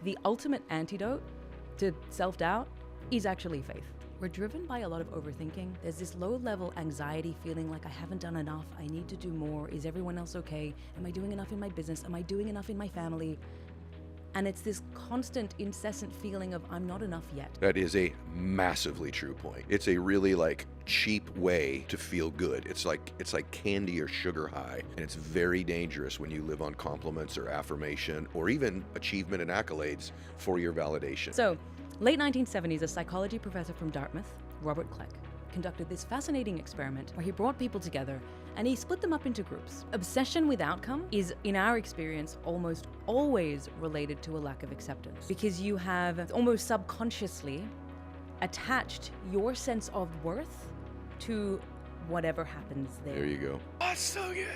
The ultimate antidote to self-doubt is actually faith. We're driven by a lot of overthinking. There's this low-level anxiety feeling like I haven't done enough, I need to do more, is everyone else okay? Am I doing enough in my business? Am I doing enough in my family? And it's this constant, incessant feeling of I'm not enough yet. That is a massively true point. It's a really cheap way to feel good. It's like candy or sugar high, and it's very dangerous when you live on compliments or affirmation or even achievement and accolades for your validation. So, late 1970s, a psychology professor from Dartmouth, Robert Kleck, conducted this fascinating experiment where he brought people together and he split them up into groups. Obsession with outcome is, in our experience, almost always related to a lack of acceptance, because you have almost subconsciously attached your sense of worth to whatever happens there. There you go. Oh, so good.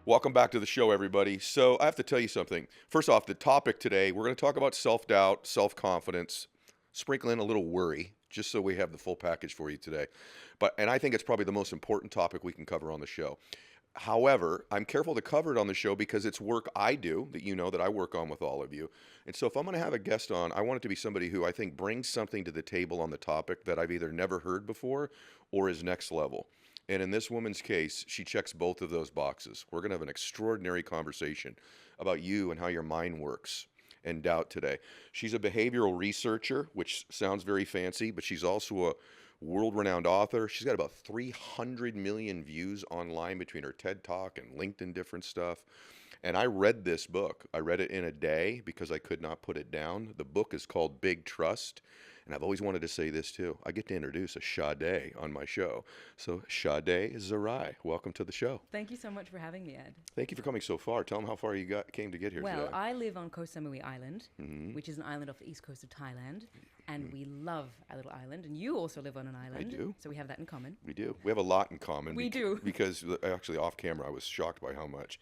Welcome back to the show, everybody. So I have to tell you something. First off, the topic today, we're going to talk about self-doubt, self-confidence, sprinkle in a little worry, just so we have the full package for you today. And I think it's probably the most important topic we can cover on the show. However, I'm careful to cover it on the show because it's work I do that you know that I work on with all of you. And so if I'm going to have a guest on, I want it to be somebody who I think brings something to the table on the topic that I've either never heard before or is next level. And in this woman's case, she checks both of those boxes. We're going to have an extraordinary conversation about you and how your mind works and doubt today. She's a behavioral researcher, which sounds very fancy, but she's also a world-renowned author. She's got about 300 million views online between her TED Talk and LinkedIn different stuff. And I read this book. I read it in a day because I could not put it down. The book is called Big Trust. And I've always wanted to say this too. I get to introduce a Shadé on my show. So Shadé Zahrai, welcome to the show. Thank you so much for having me, Ed. Thank you for coming so far. Tell them how far you came to get here today. Well, I live on Koh Samui Island, which is an island off the east coast of Thailand. And we love our little island. And you also live on an island. I do. So we have that in common. We do. We have a lot in common. We do. Because actually off camera, I was shocked by how much.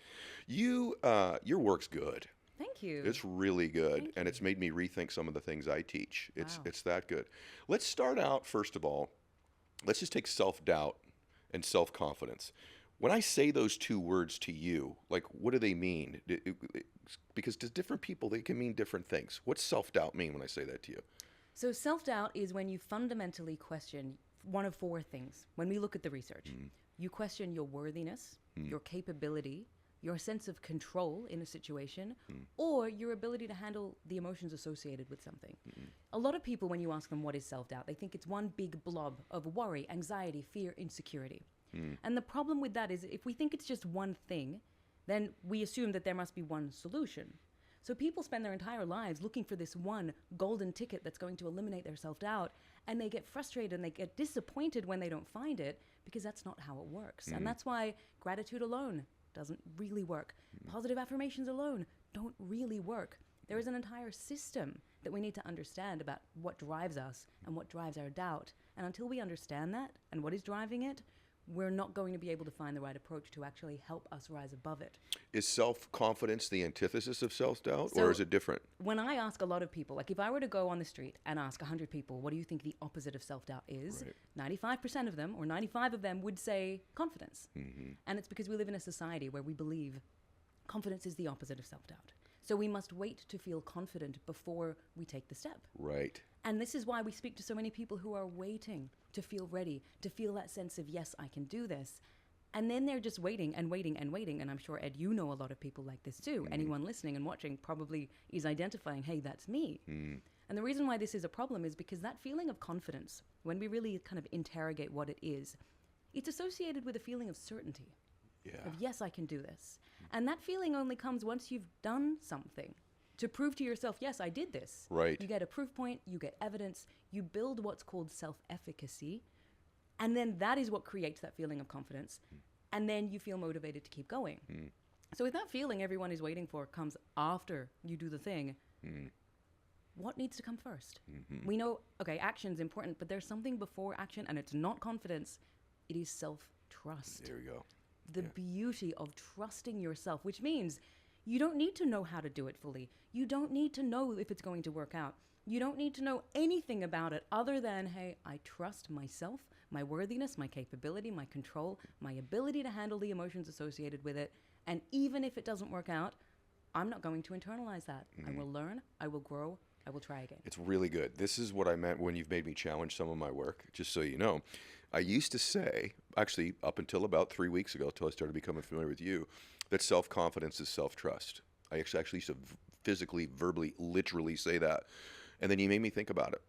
Your work's good. Thank you. It's really good, Thank and you. it's made me rethink some of the things I teach. Wow. It's that good. Let's start out, first of all, let's just take self-doubt and self-confidence. When I say those two words to you, what do they mean? Because to different people, they can mean different things. What's self-doubt mean when I say that to you? So self-doubt is when you fundamentally question one of four things. When we look at the research, you question your worthiness, your capability, your sense of control in a situation, or your ability to handle the emotions associated with something. A lot of people, when you ask them what is self-doubt, they think it's one big blob of worry, anxiety, fear, insecurity. And the problem with that is if we think it's just one thing, then we assume that there must be one solution. So people spend their entire lives looking for this one golden ticket that's going to eliminate their self-doubt, and they get frustrated and they get disappointed when they don't find it, because that's not how it works. And that's why gratitude alone doesn't really work. Positive affirmations alone don't really work. There is an entire system that we need to understand about what drives us and what drives our doubt. And until we understand that and what is driving it, we're not going to be able to find the right approach to actually help us rise above it. Is self-confidence the antithesis of self-doubt, So- or is it different? When I ask a lot of people, if I were to go on the street and ask 100 people, what do you think the opposite of self-doubt is? Right. 95% of them, or 95 of them, would say confidence. And it's because we live in a society where we believe confidence is the opposite of self-doubt. So we must wait to feel confident before we take the step. Right. And this is why we speak to so many people who are waiting to feel ready, to feel that sense of, yes, I can do this. And then they're just waiting and waiting and waiting. And I'm sure, Ed, you know a lot of people like this too. Anyone listening and watching probably is identifying, hey, that's me. And the reason why this is a problem is because that feeling of confidence, when we really kind of interrogate what it is, it's associated with a feeling of certainty. Yeah. Of, yes, I can do this. And that feeling only comes once you've done something to prove to yourself, yes, I did this. Right. You get a proof point, you get evidence, you build what's called self-efficacy, and then that is what creates that feeling of confidence, and then you feel motivated to keep going. So if that feeling everyone is waiting for comes after you do the thing, what needs to come first? We know, okay, action's important, but there's something before action, and it's not confidence, it is self-trust. There we go. The beauty of trusting yourself, which means you don't need to know how to do it fully. You don't need to know if it's going to work out. You don't need to know anything about it other than, hey, I trust myself, my worthiness, my capability, my control, my ability to handle the emotions associated with it. And even if it doesn't work out, I'm not going to internalize that. I will learn, I will grow, I will try again. It's really good. This is what I meant when you've made me challenge some of my work, just so you know. I used to say, actually up until about 3 weeks ago, until I started becoming familiar with you, that self-confidence is self-trust. I actually used to physically, verbally, literally say that. And then you made me think about it.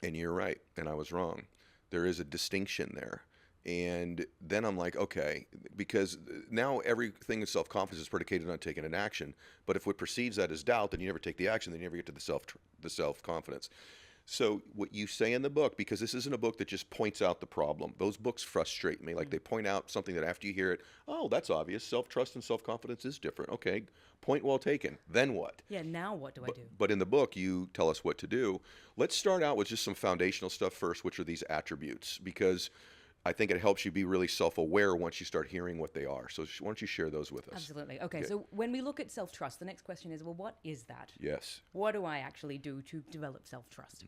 And you're right, and I was wrong. There is a distinction there. And then I'm like, okay, because now everything in self-confidence is predicated on taking an action. But if what precedes that is doubt, then you never take the action, then you never get to the self-confidence. So what you say in the book, because this isn't a book that just points out the problem. Those books frustrate me. Like they point out something that after you hear it, oh, that's obvious. Self-trust and self-confidence is different. Okay, point well taken. Then what? Yeah, now what do I do? But in the book, you tell us what to do. Let's start out with just some foundational stuff first, which are these attributes, because I think it helps you be really self-aware once you start hearing what they are. So why don't you share those with us? Absolutely. Okay, so when we look at self-trust, the next question is, well, what is that? Yes. What do I actually do to develop self-trust?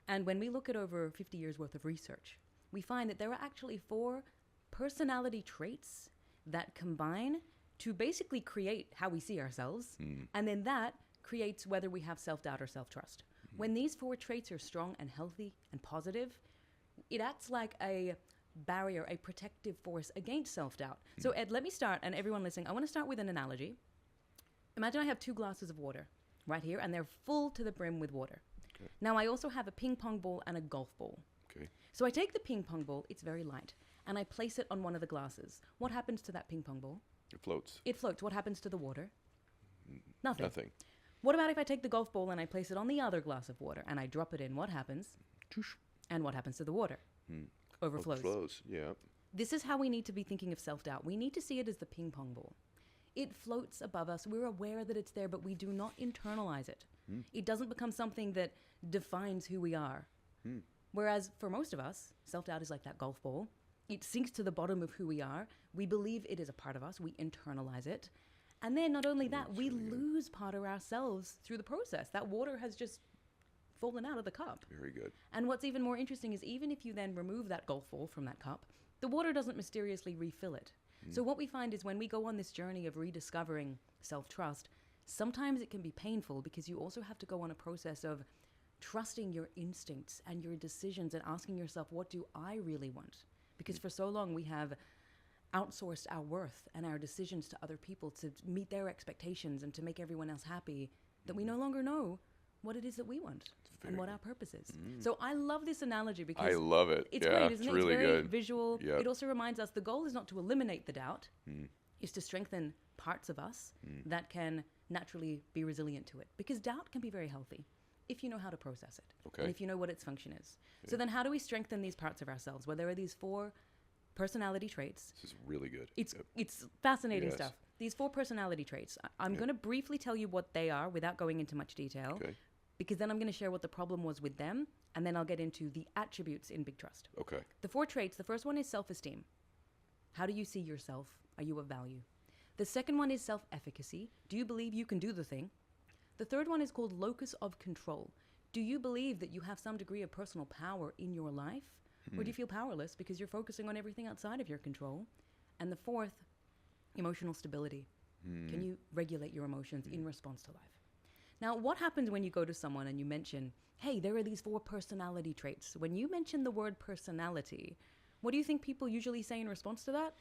And when we look at over 50 years worth of research, we find that there are actually 4 personality traits that combine to basically create how we see ourselves. And then that creates whether we have self-doubt or self-trust. When these 4 traits are strong and healthy and positive, it acts like a barrier, a protective force against self-doubt. So Ed, let me start, and everyone listening, I want to start with an analogy. Imagine I have 2 glasses of water right here, and they're full to the brim with water. Okay. Now I also have a ping pong ball and a golf ball. Okay. So I take the ping pong ball, it's very light, and I place it on one of the glasses. What happens to that ping pong ball? It floats. It floats. What happens to the water? Nothing. Nothing. What about if I take the golf ball and I place it on the other glass of water and I drop it in? What happens? And what happens to the water? Overflows. Overflows, yeah. This is how we need to be thinking of self-doubt. We need to see it as the ping pong ball. It floats above us. We're aware that it's there, but we do not internalize it. It doesn't become something that defines who we are. Whereas for most of us, self-doubt is like that golf ball. It sinks to the bottom of who we are. We believe it is a part of us. We internalize it. And then not only that, we lose part of ourselves through the process. That water has just fallen out of the cup. Very good. And what's even more interesting is even if you then remove that golf ball from that cup, the water doesn't mysteriously refill it. So what we find is when we go on this journey of rediscovering self-trust, sometimes it can be painful because you also have to go on a process of trusting your instincts and your decisions and asking yourself, what do I really want? Because for so long we have outsourced our worth and our decisions to other people to meet their expectations and to make everyone else happy that we no longer know what it is that we want and what our purpose is. So I love this analogy because I love it. It's yeah, great, isn't it's it? really It's very good. visual. Yep. It also reminds us the goal is not to eliminate the doubt, is to strengthen parts of us that can naturally be resilient to it. Because doubt can be very healthy if you know how to process it and if you know what its function is. So then how do we strengthen these parts of ourselves? Well, there are these 4 personality traits. This is really good. It's fascinating Yes. stuff. These 4 personality traits. I'm going to briefly tell you what they are without going into much detail. Okay. Because then I'm going to share what the problem was with them, and then I'll get into the attributes in Big Trust. Okay. The 4 traits, the first one is self-esteem. How do you see yourself? Are you of value? The second one is self-efficacy. Do you believe you can do the thing? The third one is called locus of control. Do you believe that you have some degree of personal power in your life? Or do you feel powerless because you're focusing on everything outside of your control? And the 4th, emotional stability. Can you regulate your emotions in response to life? Now, what happens when you go to someone and you mention, hey, there are these 4 personality traits? When you mention the word personality, what do you think people usually say in response to that?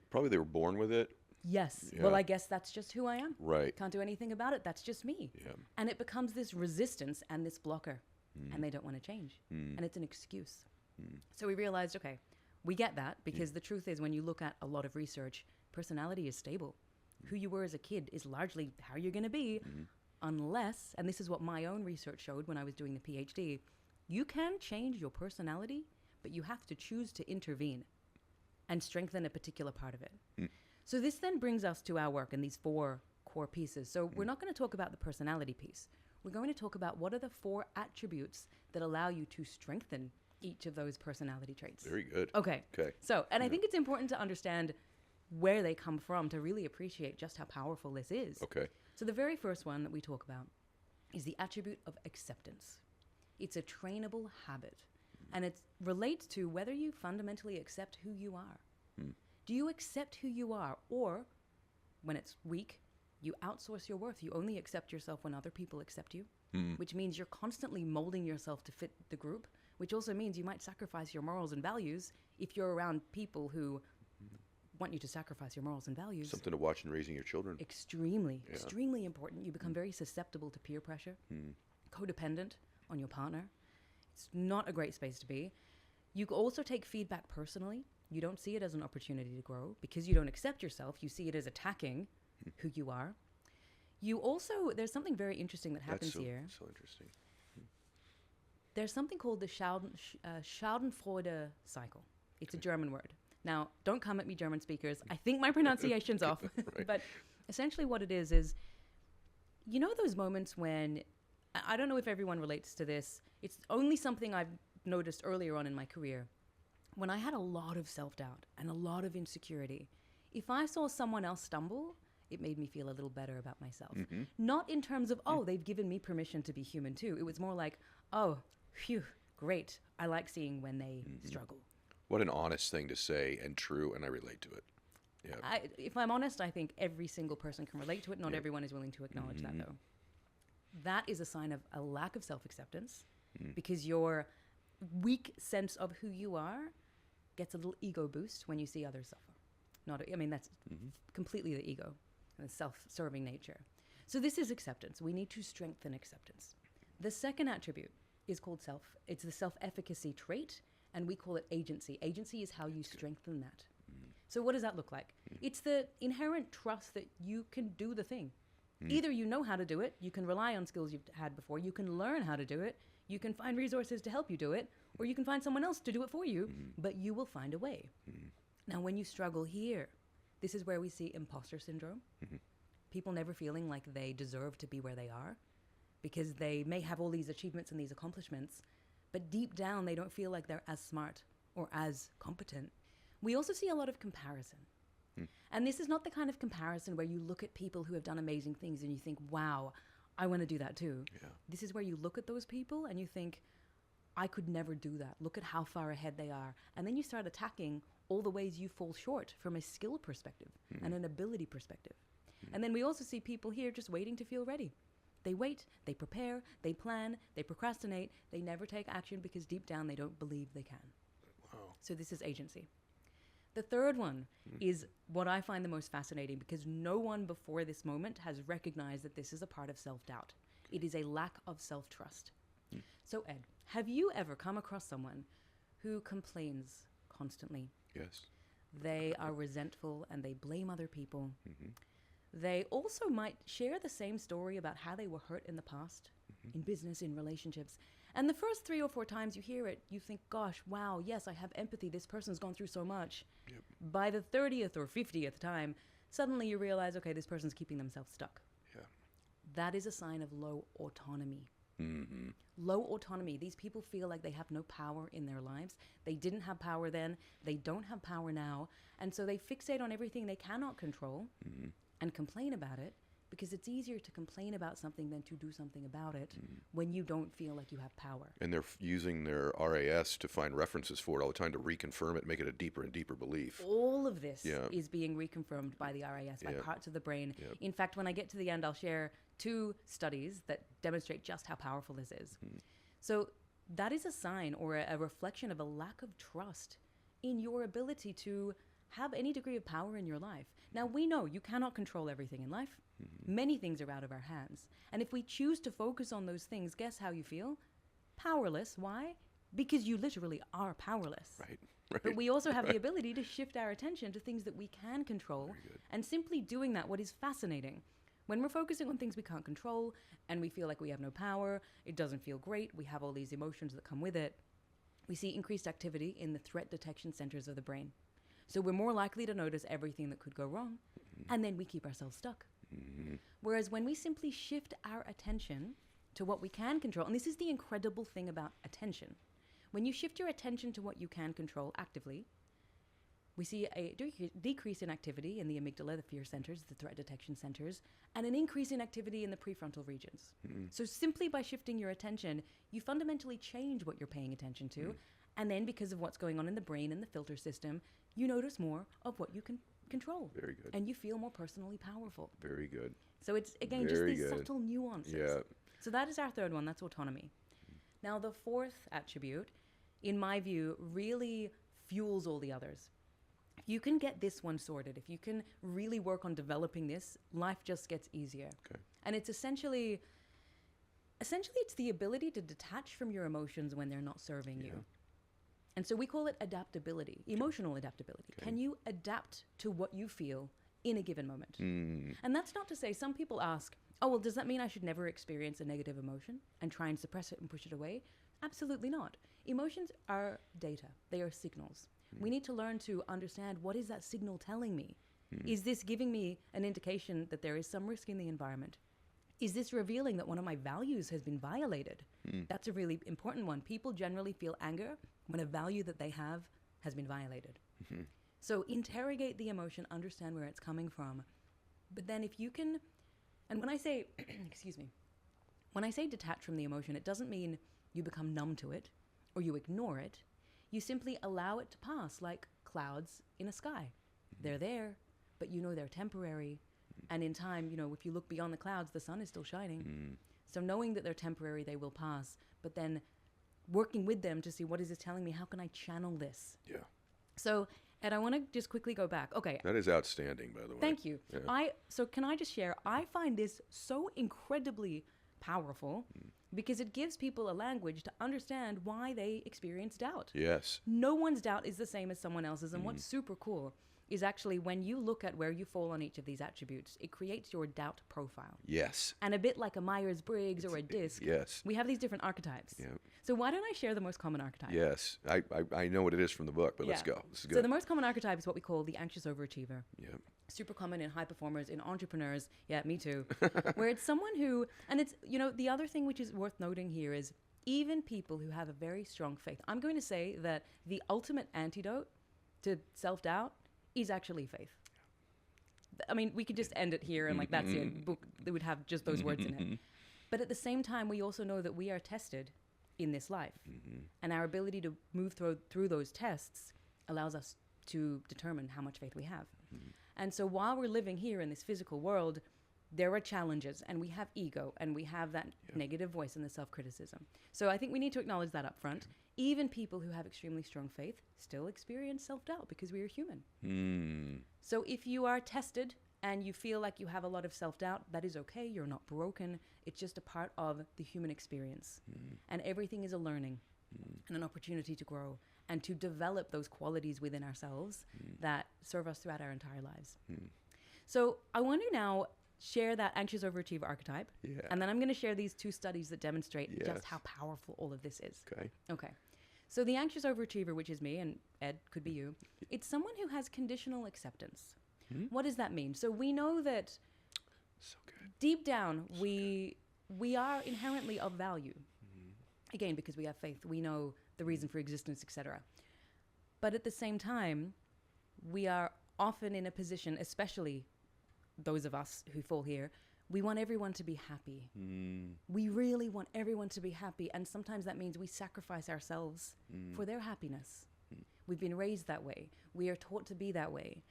Probably they were born with it. Yes. Yeah. Well, I guess that's just who I am. Right. Can't do anything about it. That's just me. Yeah. And it becomes this resistance and this blocker. And they don't want to change. And it's an excuse. So we realized, okay, we get that because the truth is when you look at a lot of research, personality is stable. Who you were as a kid is largely how you're going to be. Unless, and this is what my own research showed when I was doing the PhD, you can change your personality, but you have to choose to intervene and strengthen a particular part of it. So this then brings us to our work in these 4 core pieces. So we're not going to talk about the personality piece. We're going to talk about what are the 4 attributes that allow you to strengthen each of those personality traits. Very good. Okay. So, and I think it's important to understand where they come from to really appreciate just how powerful this is. Okay. So the very first one that we talk about is the attribute of acceptance. It's a trainable habit. And it relates to whether you fundamentally accept who you are. Do you accept who you are? Or when it's weak, you outsource your worth. You only accept yourself when other people accept you, which means you're constantly molding yourself to fit the group, which also means you might sacrifice your morals and values if you're around people who want you to sacrifice your morals and values. Something to watch in raising your children. Extremely important. You become very susceptible to peer pressure, codependent on your partner. It's not a great space to be. You also take feedback personally. You don't see it as an opportunity to grow because you don't accept yourself. You see it as attacking who you are. You also, there's something very interesting that happens here. So interesting. There's something called the Schadenfreude cycle. It's a German word. Now, don't come at me, German speakers. I think my pronunciation's off. Right. But essentially what it is, you know those moments when, I don't know if everyone relates to this. It's only something I've noticed earlier on in my career. When I had a lot of self-doubt and a lot of insecurity, if I saw someone else stumble, it made me feel a little better about myself. Not in terms of, oh, they've given me permission to be human too. It was more like, oh, phew, great. I like seeing when they struggle. What an honest thing to say, and true, and I relate to it. Yeah. If I'm honest, I think every single person can relate to it. Not everyone is willing to acknowledge that, though. That is a sign of a lack of self-acceptance because your weak sense of who you are gets a little ego boost when you see others suffer. That's completely the ego and the self-serving nature. So this is acceptance. We need to strengthen acceptance. The second attribute is called self. It's the self-efficacy trait, and we call it agency. Agency is how you strengthen that. So what does that look like? It's the inherent trust that you can do the thing. Either you know how to do it, you can rely on skills you've had before, you can learn how to do it, you can find resources to help you do it, or you can find someone else to do it for you, but you will find a way. Now, when you struggle here, this is where we see imposter syndrome. People never feeling like they deserve to be where they are because they may have all these achievements and these accomplishments, but deep down, they don't feel like they're as smart or as competent. We also see a lot of comparison. And this is not the kind of comparison where you look at people who have done amazing things and you think, wow, I want to do that too. This is where you look at those people and you think, I could never do that. Look at how far ahead they are. And then you start attacking all the ways you fall short from a skill perspective and an ability perspective. And then we also see people here just waiting to feel ready. They wait, they prepare, they plan, they procrastinate, they never take action because deep down they don't believe they can. Wow. So this is agency. The third one is what I find the most fascinating because no one before this moment has recognized that this is a part of self-doubt. It is a lack of self-trust. So Ed, have you ever come across someone who complains constantly? Yes. They are resentful and they blame other people. They also might share the same story about how they were hurt in the past, in business, in relationships. And the first 3 or 4 times you hear it, you think, gosh, wow, yes, I have empathy. This person's gone through so much. By the 30th or 50th time, suddenly you realize, okay, this person's keeping themselves stuck. That is a sign of low autonomy. Low autonomy. These people feel like they have no power in their lives. They didn't have power then. They don't have power now. And so they fixate on everything they cannot control and complain about it because it's easier to complain about something than to do something about it when you don't feel like you have power. And they're using their RAS to find references for it all the time to reconfirm it, make it a deeper and deeper belief. All of this is being reconfirmed by the RAS, by parts of the brain. In fact, when I get to the end, I'll share 2 studies that demonstrate just how powerful this is. So that is a sign or a reflection of a lack of trust in your ability to have any degree of power in your life. Now, we know you cannot control everything in life. Many things are out of our hands. And if we choose to focus on those things, guess how you feel? Powerless. Why? Because you literally are powerless. Right. But we also have the ability to shift our attention to things that we can control. And simply doing that, what is fascinating, when we're focusing on things we can't control and we feel like we have no power, it doesn't feel great, we have all these emotions that come with it, we see increased activity in the threat detection centers of the brain. So we're more likely to notice everything that could go wrong, and then we keep ourselves stuck. Whereas when we simply shift our attention to what we can control, and this is the incredible thing about attention, when you shift your attention to what you can control actively, we see a decrease in activity in the amygdala, the fear centers, the threat detection centers, and an increase in activity in the prefrontal regions. So simply by shifting your attention, you fundamentally change what you're paying attention to, And then because of what's going on in the brain and the filter system, you notice more of what you can control. Very good. And you feel more personally powerful. Very good. So it's, again, Very just these good. subtle nuances. Yeah. So that is our third one. That's autonomy. Now, the fourth attribute, in my view, really fuels all the others. If you can get this one sorted, if you can really work on developing this, life just gets easier. Okay. And it's essentially it's the ability to detach from your emotions when they're not serving you. And so we call it adaptability, emotional adaptability. Okay. Can you adapt to what you feel in a given moment? And that's not to say, some people ask, oh, well, does that mean I should never experience a negative emotion and try and suppress it and push it away? Absolutely not. Emotions are data. They are signals. We need to learn to understand, what is that signal telling me? Is this giving me an indication that there is some risk in the environment? Is this revealing that one of my values has been violated? That's a really important one. People generally feel anger when a value that they have has been violated. So interrogate the emotion, understand where it's coming from. But then if you can, and when I say, excuse me, when I say detach from the emotion, it doesn't mean you become numb to it or you ignore it. You simply allow it to pass like clouds in a sky. They're there, but you know they're temporary. And in time, you know, if you look beyond the clouds, the sun is still shining. So knowing that they're temporary, they will pass. But then working with them to see, what is this telling me? How can I channel this? Yeah. So, Ed, I want to just quickly go back. Okay. That is outstanding, by the way. Thank you. Yeah. So can I just share, I find this so incredibly powerful because it gives people a language to understand why they experience doubt. Yes. No one's doubt is the same as someone else's. And what's super cool is actually when you look at where you fall on each of these attributes, it creates your doubt profile. Yes. And a bit like a Myers-Briggs or a DISC, Yes. we have these different archetypes. Yeah. So why don't I share the most common archetype? Yes. I know what it is from the book, but let's go. This is good. So the most common archetype is what we call the anxious overachiever. Yeah. Super common in high performers, in entrepreneurs. Yeah, me too. Where it's someone who, and it's, you know, the other thing which is worth noting here is even people who have a very strong faith. I'm going to say that the ultimate antidote to self-doubt is actually faith. I mean, we could just end it here and like, that's it. Book, they would have just those words in it. But at the same time, we also know that we are tested in this life. And our ability to move through those tests allows us to determine how much faith we have. And so while we're living here in this physical world, there are challenges, and we have ego, and we have that negative voice and the self-criticism. So I think we need to acknowledge that up front. Even people who have extremely strong faith still experience self-doubt because we are human. So if you are tested and you feel like you have a lot of self-doubt, that is okay. You're not broken. It's just a part of the human experience. And everything is a learning and an opportunity to grow and to develop those qualities within ourselves that serve us throughout our entire lives. So I want to now share that anxious overachiever archetype. And then I'm going to share these two studies that demonstrate just how powerful all of this is. Okay. So the anxious overachiever, which is me, and Ed, could be you, it's someone who has conditional acceptance. What does that mean? So we know that deep down, we are inherently of value. Again, because we have faith, we know the reason for existence, etc. But at the same time, we are often in a position, especially those of us who fall here, we want everyone to be happy. We really want everyone to be happy. And sometimes that means we sacrifice ourselves for their happiness. We've been raised that way. We are taught to be that way.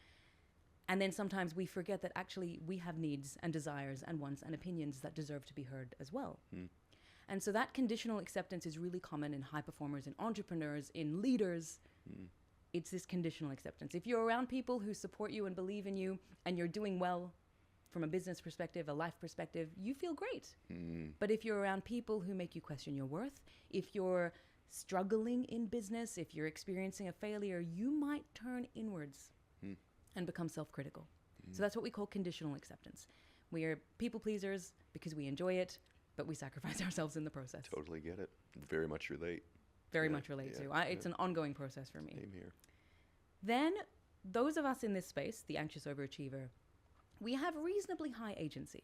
And then sometimes we forget that actually we have needs and desires and wants and opinions that deserve to be heard as well. And so that conditional acceptance is really common in high performers, in entrepreneurs, in leaders. It's this conditional acceptance. If you're around people who support you and believe in you and you're doing well from a business perspective, a life perspective, you feel great. But if you're around people who make you question your worth, if you're struggling in business, if you're experiencing a failure, you might turn inwards and become self-critical. So that's what we call conditional acceptance. We are people pleasers because we enjoy it, but we sacrifice ourselves in the process. Totally get it. Very much relate. Very much relate to. It's an ongoing process for me. Same here. Then those of us in this space, the anxious overachiever, we have reasonably high agency.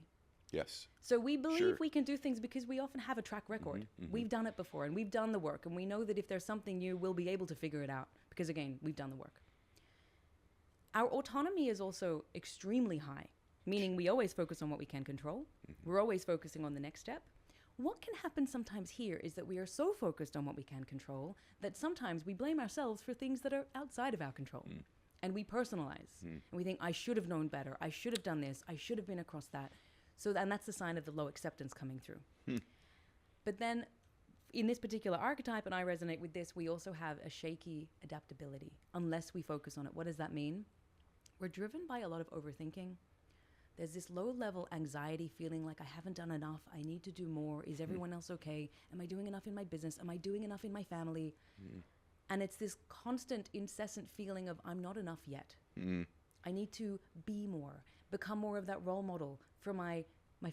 Yes. So we believe we can do things because we often have a track record. We've done it before and we've done the work, and we know that if there's something new, we'll be able to figure it out because, again, we've done the work. Our autonomy is also extremely high, meaning we always focus on what we can control. We're always focusing on the next step. what can happen sometimes here is that we are so focused on what we can control that sometimes we blame ourselves for things that are outside of our control. And we personalize. And we think, I should have known better. I should have done this. I should have been across that. And that's the sign of the low acceptance coming through. But then in this particular archetype, and I resonate with this, we also have a shaky adaptability unless we focus on it. What does that mean? We're driven by a lot of overthinking. There's this low-level anxiety feeling like I haven't done enough. I need to do more. Is everyone else okay? Am I doing enough in my business? Am I doing enough in my family? And it's this constant, incessant feeling of I'm not enough yet. I need to be more, become more of that role model for my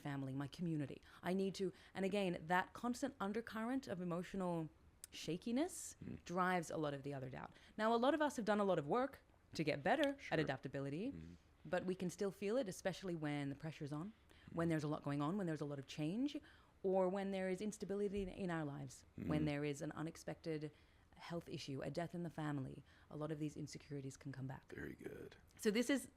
family, my community. I need to, and again, that constant undercurrent of emotional shakiness drives a lot of the other doubt. Now, a lot of us have done a lot of work to get better at adaptability. But we can still feel it, especially when the pressure's on, when there's a lot going on, when there's a lot of change, or when there is instability in our lives, when there is an unexpected health issue, a death in the family. A lot of these insecurities can come back. Very good. So this is,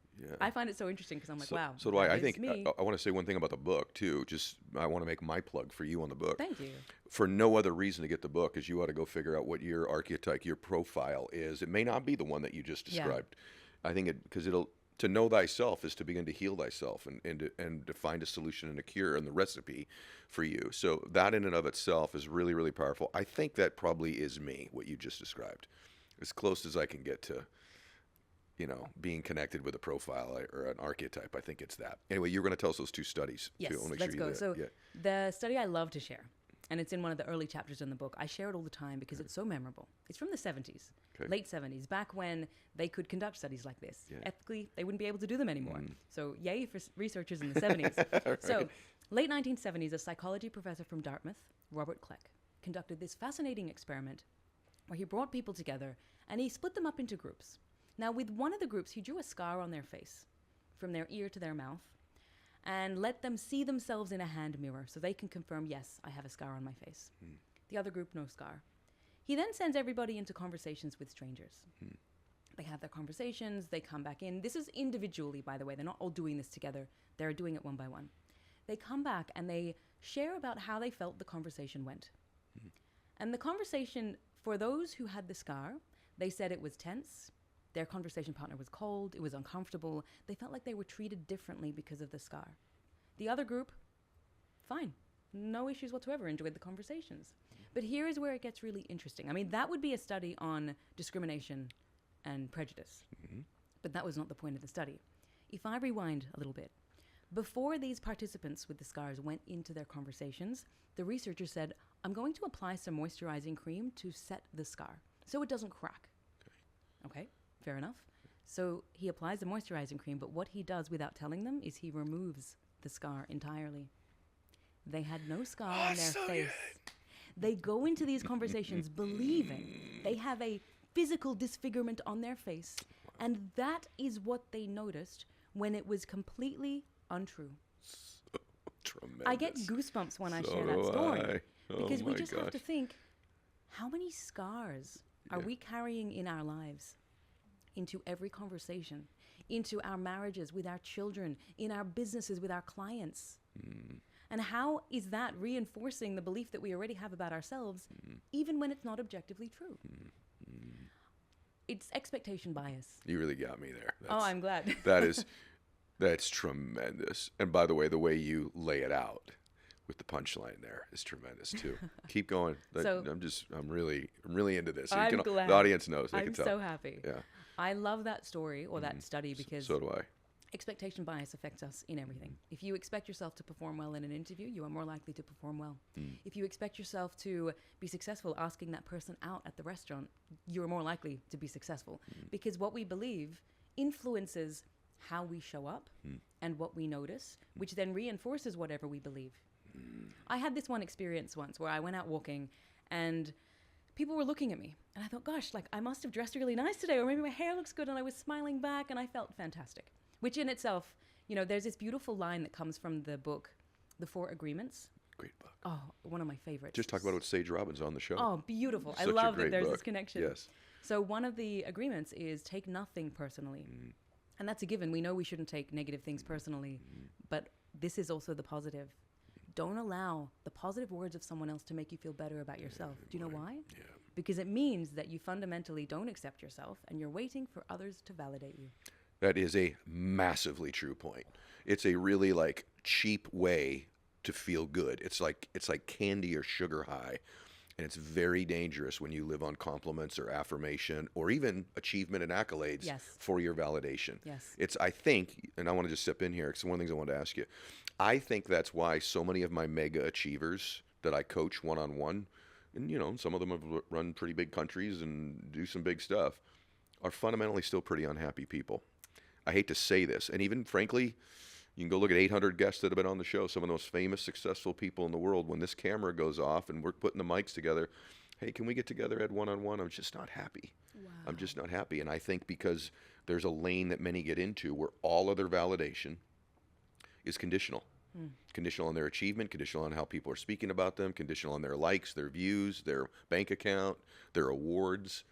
I find it so interesting because I'm like, wow. So do I. I think I want to say one thing about the book too. Just I want to make my plug for you on the book. Thank you. For no other reason to get the book is you ought to go figure out what your archetype, your profile is. It may not be the one that you just described. I think because to know thyself is to begin to heal thyself and to find a solution and a cure and the recipe for you. So that in and of itself is really, really powerful. I think that probably is me, what you just described. As close as I can get to, being connected with a profile or an archetype. I think it's that. Anyway, you're going to tell us those two studies. Yes, too. let's go. So the study I love to share, and it's in one of the early chapters in the book. I share it all the time because it's so memorable. It's from the 70s, late 70s, back when they could conduct studies like this. Ethically, they wouldn't be able to do them anymore. So yay for researchers in the 70s. Right. So late 1970s, a psychology professor from Dartmouth, Robert Kleck, conducted this fascinating experiment where he brought people together and he split them up into groups. Now, with one of the groups, he drew a scar on their face from their ear to their mouth and let them see themselves in a hand mirror so they can confirm, yes, I have a scar on my face. The other group, no scar. He then sends everybody into conversations with strangers. They have their conversations, they come back in. This is individually, by the way. They're not all doing this together. They're doing it one by one. They come back and they share about how they felt the conversation went. And the conversation, for those who had the scar, they said it was tense. Their conversation partner was cold. It was uncomfortable. They felt like they were treated differently because of the scar. The other group, fine. No issues whatsoever. Enjoyed the conversations. But here is where it gets really interesting. I mean, that would be a study on discrimination and prejudice. But that was not the point of the study. If I rewind a little bit, before these participants with the scars went into their conversations, the researcher said, I'm going to apply some moisturizing cream to set the scar so it doesn't crack. Okay, fair enough. So he applies the moisturizing cream, but what he does without telling them is he removes the scar entirely. They had no scar on their face. Good. They go into these conversations believing they have a physical disfigurement on their face, and that is what they noticed when it was completely untrue. So tremendous. I get goosebumps when I share that story. Because we just have to think, how many scars are we carrying in our lives into every conversation, into our marriages with our children, in our businesses with our clients? And how is that reinforcing the belief that we already have about ourselves, even when it's not objectively true? It's expectation bias. You really got me there. I'm glad. That's tremendous. And by the way you lay it out with the punchline there is tremendous too. Keep going. I'm really into this. I'm glad. The audience knows. They I'm can tell. So happy. Yeah. I love that story or that study because so do I. Expectation bias affects us in everything. If you expect yourself to perform well in an interview, you are more likely to perform well. If you expect yourself to be successful asking that person out at the restaurant, you're more likely to be successful. Because what we believe influences how we show up and what we notice, which then reinforces whatever we believe. I had this one experience once where I went out walking and people were looking at me. And I thought, gosh, I must have dressed really nice today, or maybe my hair looks good, and I was smiling back and I felt fantastic. Which in itself, there's this beautiful line that comes from the book, The 4 Agreements. Great book. Oh, one of my favorites. Just talk about it with Sage Robbins on the show. Oh, beautiful. I love that there's this connection. Yes. So one of the agreements is take nothing personally. And that's a given. We know we shouldn't take negative things personally. But this is also the positive. don't allow the positive words of someone else to make you feel better about yourself. Do you know why? Yeah. Because it means that you fundamentally don't accept yourself and you're waiting for others to validate you. That is a massively true point. It's a really like cheap way to feel good. It's like candy or sugar high. And it's very dangerous when you live on compliments or affirmation or even achievement and accolades Yes. for your validation. Yes. It's, I think, and I want to just step in here because one of the things I wanted to ask you, I think that's why so many of my mega achievers that I coach one-on-one, and you know, some of them have run pretty big countries and do some big stuff, are fundamentally still pretty unhappy people. I hate to say this, and even frankly, you can go look at 800 guests that have been on the show, some of the most famous, successful people in the world. When this camera goes off and we're putting the mics together, hey, can we get together at one-on-one? I'm just not happy. Wow. I'm just not happy. And I think because there's a lane that many get into where all other validation is conditional. Conditional on their achievement, conditional on how people are speaking about them, conditional on their likes, their views, their bank account, their awards.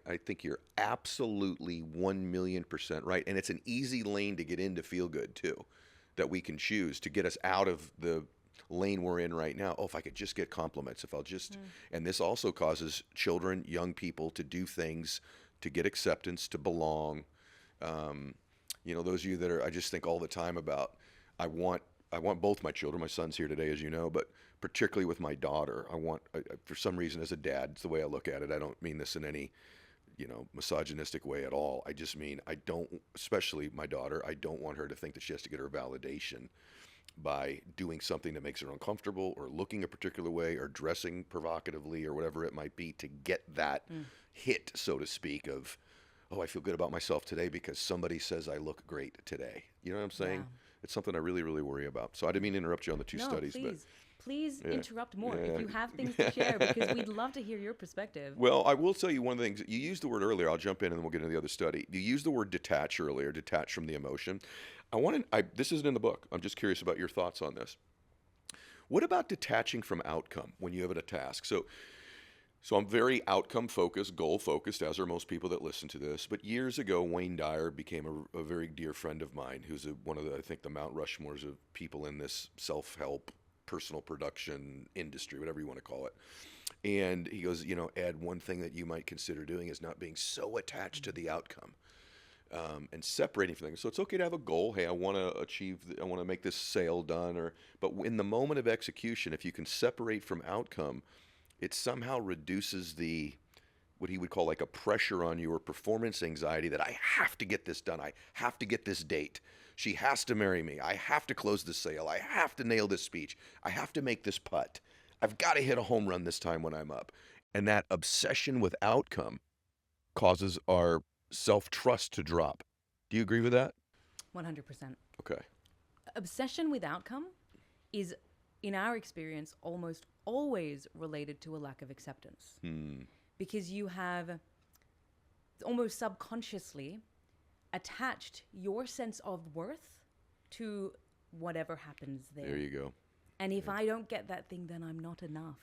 I think you're absolutely 1,000,000% right. And it's an easy lane to get in to feel good, too, that we can choose to get us out of the lane we're in right now. Oh, if I could just get compliments, if I'll just. And this also causes children, young people to do things to get acceptance, to belong. You know, those of you that are, I just think all the time about, I want both my children. My son's here today, as you know, but particularly with my daughter, for some reason, as a dad, it's the way I look at it. I don't mean this in any, you know, misogynistic way at all. I just mean especially my daughter, I don't want her to think that she has to get her validation by doing something that makes her uncomfortable or looking a particular way or dressing provocatively or whatever it might be to get that hit, so to speak, of, oh, I feel good about myself today because somebody says I look great today. You know what I'm saying? Wow. It's something I really, really worry about. So I didn't mean to interrupt you on the two studies. Please Yeah. interrupt more Yeah. if you have things to share, because we'd love to hear your perspective. Well, I will tell you one of the things. You used the word earlier. I'll jump in and then we'll get into the other study. You used the word detach earlier, detach from the emotion. This isn't in the book. I'm just curious about your thoughts on this. What about detaching from outcome when you have a task? So I'm very outcome focused, goal focused, as are most people that listen to this. But years ago, Wayne Dyer became a very dear friend of mine, who's one of the, I think, the Mount Rushmores of people in this self-help, personal production industry, whatever you want to call it. And he goes, you know, Ed, one thing that you might consider doing is not being so attached to the outcome. And separating from things. So it's okay to have a goal. Hey, I want to make this sale done. But in the moment of execution, if you can separate from outcome, it somehow reduces what he would call like a pressure on you or performance anxiety that I have to get this done. I have to get this date. She has to marry me. I have to close the sale. I have to nail this speech. I have to make this putt. I've got to hit a home run this time when I'm up. And that obsession with outcome causes our self-trust to drop. Do you agree with that? 100%. Okay. Obsession with outcome is, in our experience, almost always related to a lack of acceptance. Because you have almost subconsciously attached your sense of worth to whatever happens there. There you go. And if I don't get that thing, then I'm not enough.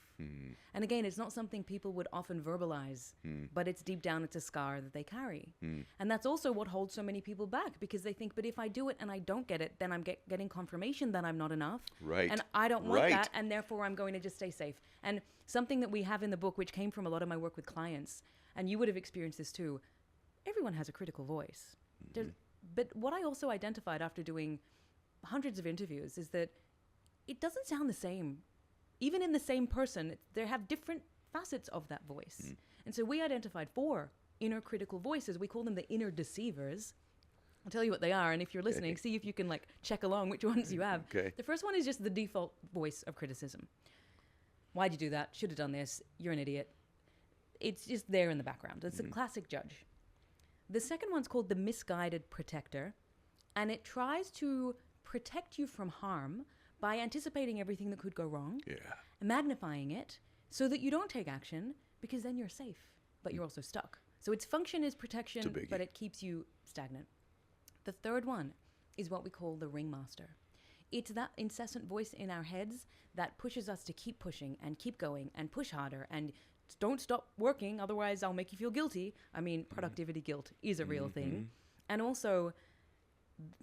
And again, it's not something people would often verbalize, but it's deep down, it's a scar that they carry. And that's also what holds so many people back, because they think, but if I do it and I don't get it, then I'm getting confirmation that I'm not enough. Right. And I don't want that, and therefore I'm going to just stay safe. And something that we have in the book, which came from a lot of my work with clients, and you would have experienced this too, everyone has a critical voice. But what I also identified after doing hundreds of interviews is that it doesn't sound the same. Even in the same person, they have different facets of that voice. And so we identified 4 inner critical voices. We call them the Inner Deceivers. I'll tell you what they are, and if you're listening, see if you can check along which ones you have. Okay. The first one is just the default voice of criticism. Why'd you do that? Should have done this. You're an idiot. It's just there in the background. It's a classic judge. The second one's called the misguided protector, and it tries to protect you from harm by anticipating everything that could go wrong, magnifying it so that you don't take action, because then you're safe, but you're also stuck. So its function is protection, but it keeps you stagnant. The third one is what we call the ringmaster. It's that incessant voice in our heads that pushes us to keep pushing and keep going and push harder and don't stop working, otherwise I'll make you feel guilty. I mean, productivity guilt is a real thing. And also,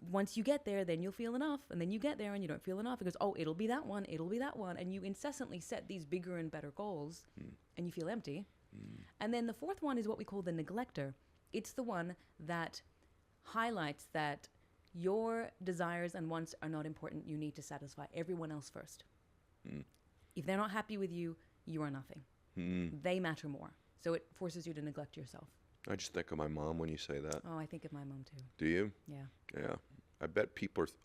once you get there, then you'll feel enough. And then you get there and you don't feel enough. It goes, oh, it'll be that one. It'll be that one. And you incessantly set these bigger and better goals and you feel empty. And then the fourth one is what we call the neglector. It's the one that highlights that your desires and wants are not important. You need to satisfy everyone else first. If they're not happy with you, you are nothing. They matter more. So it forces you to neglect yourself. I just think of my mom when you say that. Oh, I think of my mom too. Do you? Yeah. Yeah. I bet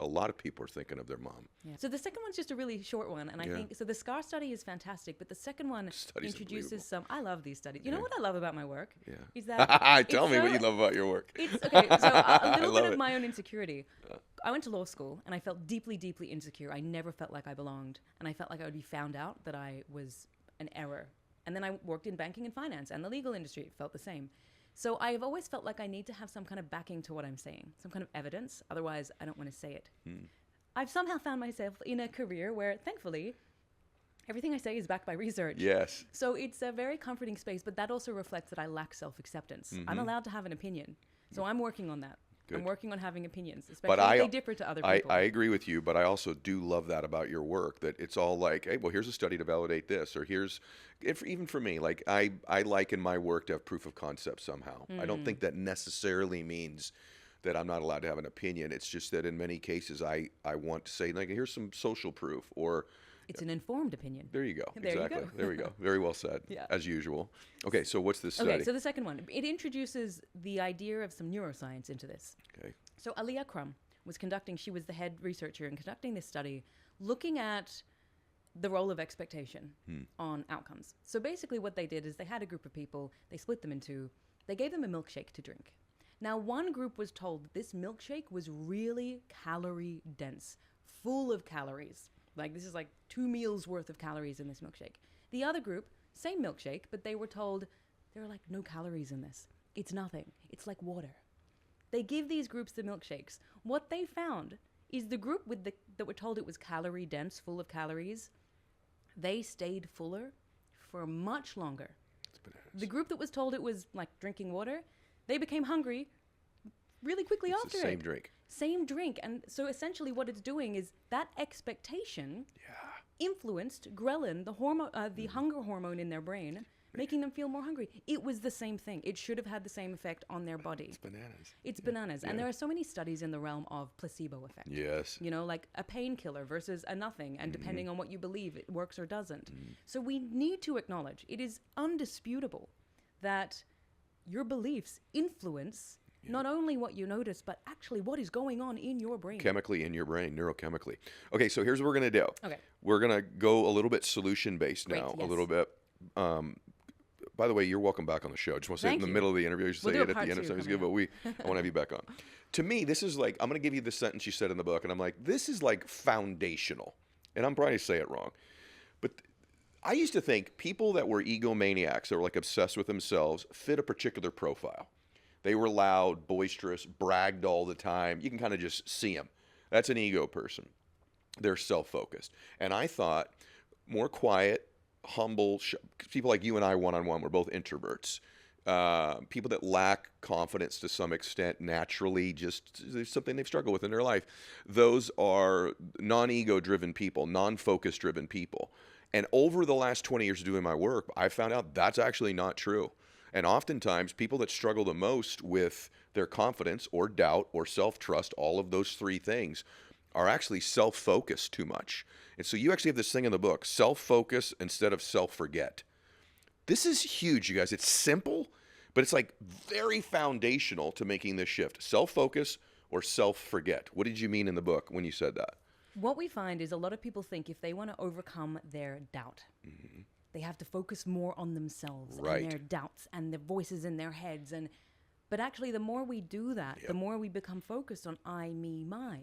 a lot of people are thinking of their mom. Yeah. So the second one's just a really short one. And I think, so the Scher study is fantastic, but the second one introduces some, I love these studies. You know what I love about my work? Yeah. Is that Tell me what you love about your work. It's okay. So a little bit of my own insecurity. I went to law school and I felt deeply, deeply insecure. I never felt like I belonged. And I felt like I would be found out that I was an error. And then I worked in banking and finance and the legal industry. It felt the same. So I've always felt like I need to have some kind of backing to what I'm saying, some kind of evidence. Otherwise, I don't want to say it. I've somehow found myself in a career where, thankfully, everything I say is backed by research. Yes. So it's a very comforting space, but that also reflects that I lack self-acceptance. I'm allowed to have an opinion. So I'm working on that. Good. I'm working on having opinions, especially But if they differ to other people. I agree with you, but I also do love that about your work, that it's all like, hey, well, here's a study to validate this, or even for me, like I like in my work to have proof of concept somehow. I don't think that necessarily means that I'm not allowed to have an opinion. It's just that in many cases, I want to say, like, here's some social proof, or it's an informed opinion. there you go. There you go. There we go. Very well said. Yeah. As usual. Okay, so what's this study? Okay, so the second one, it introduces the idea of some neuroscience into this. Okay. So Alia Crum she was the head researcher in conducting this study, looking at the role of expectation on outcomes. So basically what they did is they had a group of people, they split them in two, they gave them a milkshake to drink. Now one group was told that this milkshake was really calorie dense, full of calories. Like this is like 2 meals worth of calories in this milkshake. The other group, same milkshake, but they were told there are like no calories in this. It's nothing. It's like water. They give these groups the milkshakes. What they found is the group that were told it was calorie dense, full of calories, they stayed fuller for much longer. The group that was told it was like drinking water, they became hungry really quickly after it. Same drink. Same drink. And so essentially what it's doing is that expectation influenced ghrelin, the hunger hormone in their brain, making them feel more hungry. It was the same thing. It should have had the same effect on their body. It's bananas. It's bananas. And there are so many studies in the realm of placebo effect. Yes. You know, like a painkiller versus a nothing. And depending on what you believe, it works or doesn't. So we need to acknowledge it is undisputable that your beliefs influence not only what you notice, but actually what is going on in your brain. Chemically in your brain, neurochemically. Okay, so here's what we're going to do. Okay. We're going to go a little bit solution-based now, yes. a little bit. By the way, you're welcome back on the show. Just want to say it in the middle of the interview. You should say it at the end of something's good, but I want to have you back on. To me, this is like, I'm going to give you the sentence you said in the book, and I'm like, this is like foundational. And I'm probably say it wrong. But I used to think people that were egomaniacs, that were like obsessed with themselves, fit a particular profile. They were loud, boisterous, bragged all the time. You can kind of just see them. That's an ego person. They're self-focused. And I thought more quiet, humble, people like you and I one-on-one, we're both introverts. People that lack confidence to some extent naturally, just there's something they've struggled with in their life. Those are non-ego driven people, non-focus driven people. And over the last 20 years of doing my work, I found out that's actually not true. And oftentimes, people that struggle the most with their confidence or doubt or self-trust, all of those three things, are actually self-focused too much. And so you actually have this thing in the book, self-focus instead of self-forget. This is huge, you guys. It's simple, but it's like very foundational to making this shift. Self-focus or self-forget. What did you mean in the book when you said that? What we find is a lot of people think if they want to overcome their doubt, they have to focus more on themselves and their doubts and the voices in their heads. But actually, the more we do that, the more we become focused on I, me, my.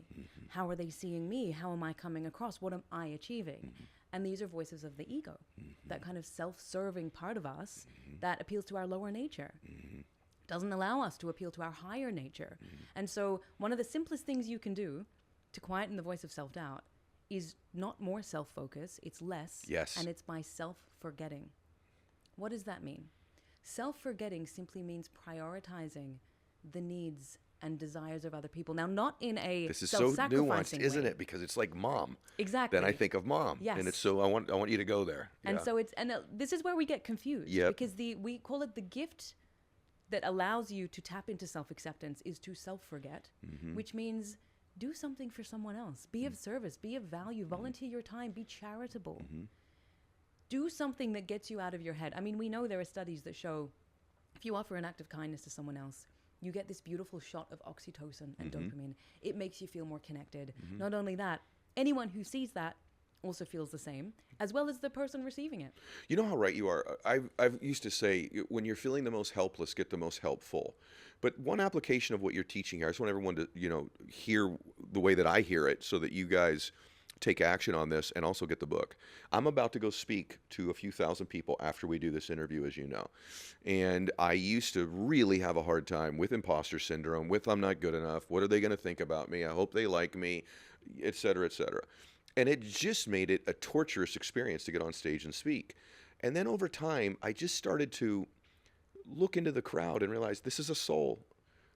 How are they seeing me? How am I coming across? What am I achieving? And these are voices of the ego, that kind of self-serving part of us that appeals to our lower nature. Doesn't allow us to appeal to our higher nature. And so one of the simplest things you can do to quieten the voice of self-doubt is not more self-focus, it's less. Yes. And it's by self-forgetting. What does that mean? Self-forgetting simply means prioritizing the needs and desires of other people. Now, not in a This is so nuanced, self-sacrificing isn't way. it? Because it's like mom. Exactly. Then I think of mom. Yes. And it's so, I want you to go there. And Yeah. so this is where we get confused. Yep. Because we call it the gift that allows you to tap into self-acceptance is to self-forget, which means do something for someone else. Be of service, be of value, volunteer your time, be charitable. Do something that gets you out of your head. I mean, we know there are studies that show if you offer an act of kindness to someone else, you get this beautiful shot of oxytocin and dopamine. It makes you feel more connected. Not only that, anyone who sees that also feels the same, as well as the person receiving it. You know how right you are. I've used to say, when you're feeling the most helpless, get the most helpful. But one application of what you're teaching here, I just want everyone to, hear the way that I hear it so that you guys take action on this and also get the book. I'm about to go speak to a few thousand people after we do this interview, as you know. And I used to really have a hard time with imposter syndrome, with I'm not good enough, what are they going to think about me, I hope they like me, et cetera, et cetera. And it just made it a torturous experience to get on stage and speak. And then over time, I just started to look into the crowd and realize this is a soul.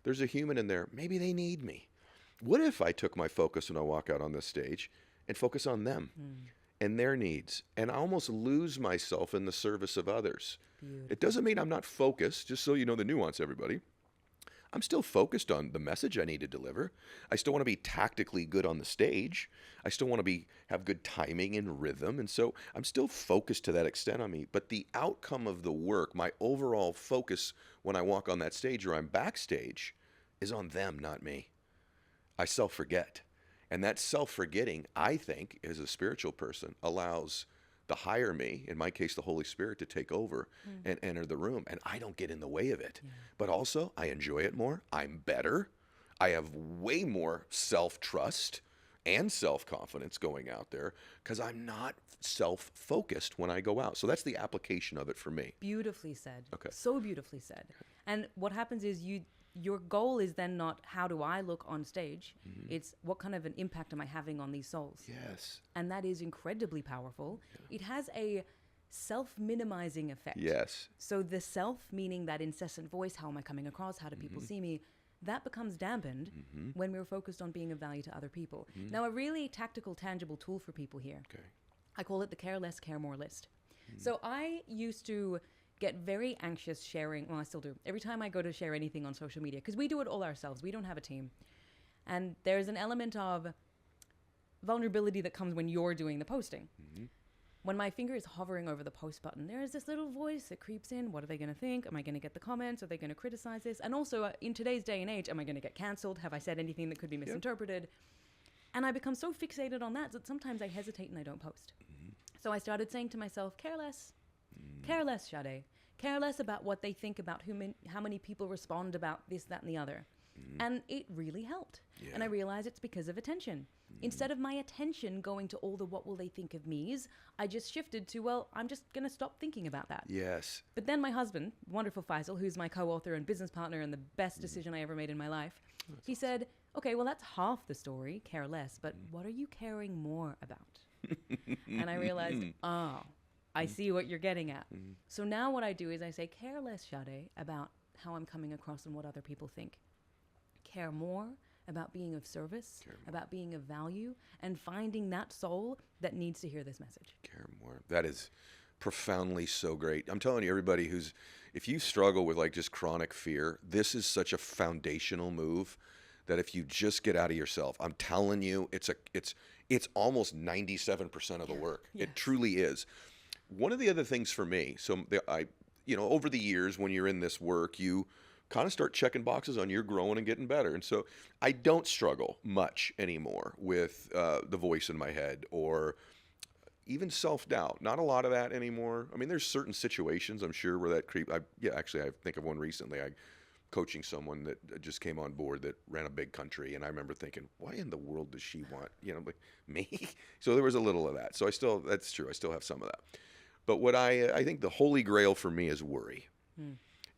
There's a human in there. Maybe they need me. What if I took my focus when I walk out on this stage and focus on them and their needs? And I almost lose myself in the service of others. Beautiful. It doesn't mean I'm not focused, just so you know the nuance, everybody. I'm still focused on the message I need to deliver. I still want to be tactically good on the stage. I still want to have good timing and rhythm. And so I'm still focused to that extent on me. But the outcome of the work, my overall focus when I walk on that stage or I'm backstage, is on them, not me. I self-forget. And that self-forgetting, I think, as a spiritual person, allows the higher me, in my case, the Holy Spirit, to take over and enter the room. And I don't get in the way of it. Yeah. But also, I enjoy it more. I'm better. I have way more self-trust and self-confidence going out there because I'm not self-focused when I go out. So that's the application of it for me. Beautifully said. Okay. So beautifully said. And what happens is your goal is then not how do I look on stage, it's what kind of an impact am I having on these souls. Yes. And that is incredibly powerful. Yeah. It has a self-minimizing effect. Yes. So the self, meaning that incessant voice, how am I coming across, how do people see me, that becomes dampened when we're focused on being of value to other people. Now, a really tactical, tangible tool for people here, I call it the care less, care more list. So I used to get very anxious sharing, well, I still do, every time I go to share anything on social media, because we do it all ourselves. We don't have a team. And there's an element of vulnerability that comes when you're doing the posting. When my finger is hovering over the post button, there is this little voice that creeps in. What are they going to think? Am I going to get the comments? Are they going to criticize this? And also, in today's day and age, am I going to get canceled? Have I said anything that could be misinterpreted? And I become so fixated on that sometimes I hesitate and I don't post. So I started saying to myself, care less. Care less, Shadé. Care less about what they think about how many people respond about this, that, and the other. And it really helped. Yeah. And I realized it's because of attention. Instead of my attention going to all the what will they think of me's, I just shifted to, well, I'm just going to stop thinking about that. Yes. But then my husband, wonderful Faisal, who's my co-author and business partner and the best decision I ever made in my life, he said, okay, well, that's half the story, care less, but what are you caring more about? And I realized, I see what you're getting at. So now what I do is I say, care less, Shadé, about how I'm coming across and what other people think. Care more about being of service, about being of value, and finding that soul that needs to hear this message. Care more. That is profoundly so great. I'm telling you, everybody if you struggle with like just chronic fear, this is such a foundational move that if you just get out of yourself, I'm telling you, it's almost 97% of the work. Yes. It truly is. One of the other things for me, over the years when you're in this work, you kind of start checking boxes on you're growing and getting better. And so I don't struggle much anymore with the voice in my head or even self-doubt. Not a lot of that anymore. I mean, there's certain situations, I'm sure, where that actually, I think of one recently. Coaching someone that just came on board that ran a big country. And I remember thinking, why in the world does she want, like me? So there was a little of that. So that's true. I still have some of that. But what I think the holy grail for me is worry.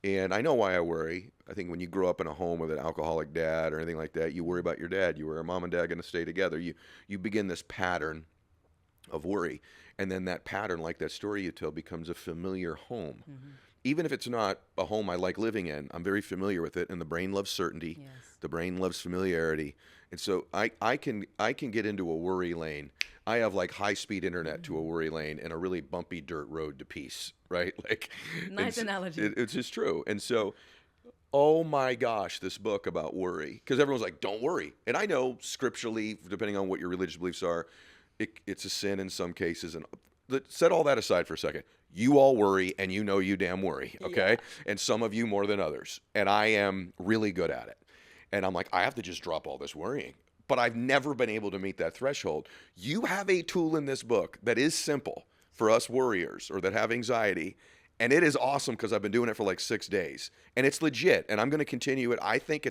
And I know why I worry. I think when you grow up in a home with an alcoholic dad or anything like that, you worry about your dad. You worry, are mom and dad going to stay together? You begin this pattern of worry. And then that pattern, like that story you tell, becomes a familiar home. even if it's not a home I like living in, I'm very familiar with it. And the brain loves certainty. Yes. The brain loves familiarity. And so I can get into a worry lane. I have like high-speed internet to a worry lane and a really bumpy dirt road to peace, right? Like, Nice analogy. It's just true. And so, oh my gosh, this book about worry, because everyone's like, don't worry. And I know scripturally, depending on what your religious beliefs are, it's a sin in some cases. And set all that aside for a second. You all worry, and you know you damn worry, okay? Yeah. And some of you more than others. And I am really good at it. And I'm like, I have to just drop all this worrying. But I've never been able to meet that threshold. You have a tool in this book that is simple for us worriers or that have anxiety. And it is awesome because I've been doing it for like 6 days. And it's legit. And I'm going to continue it. I think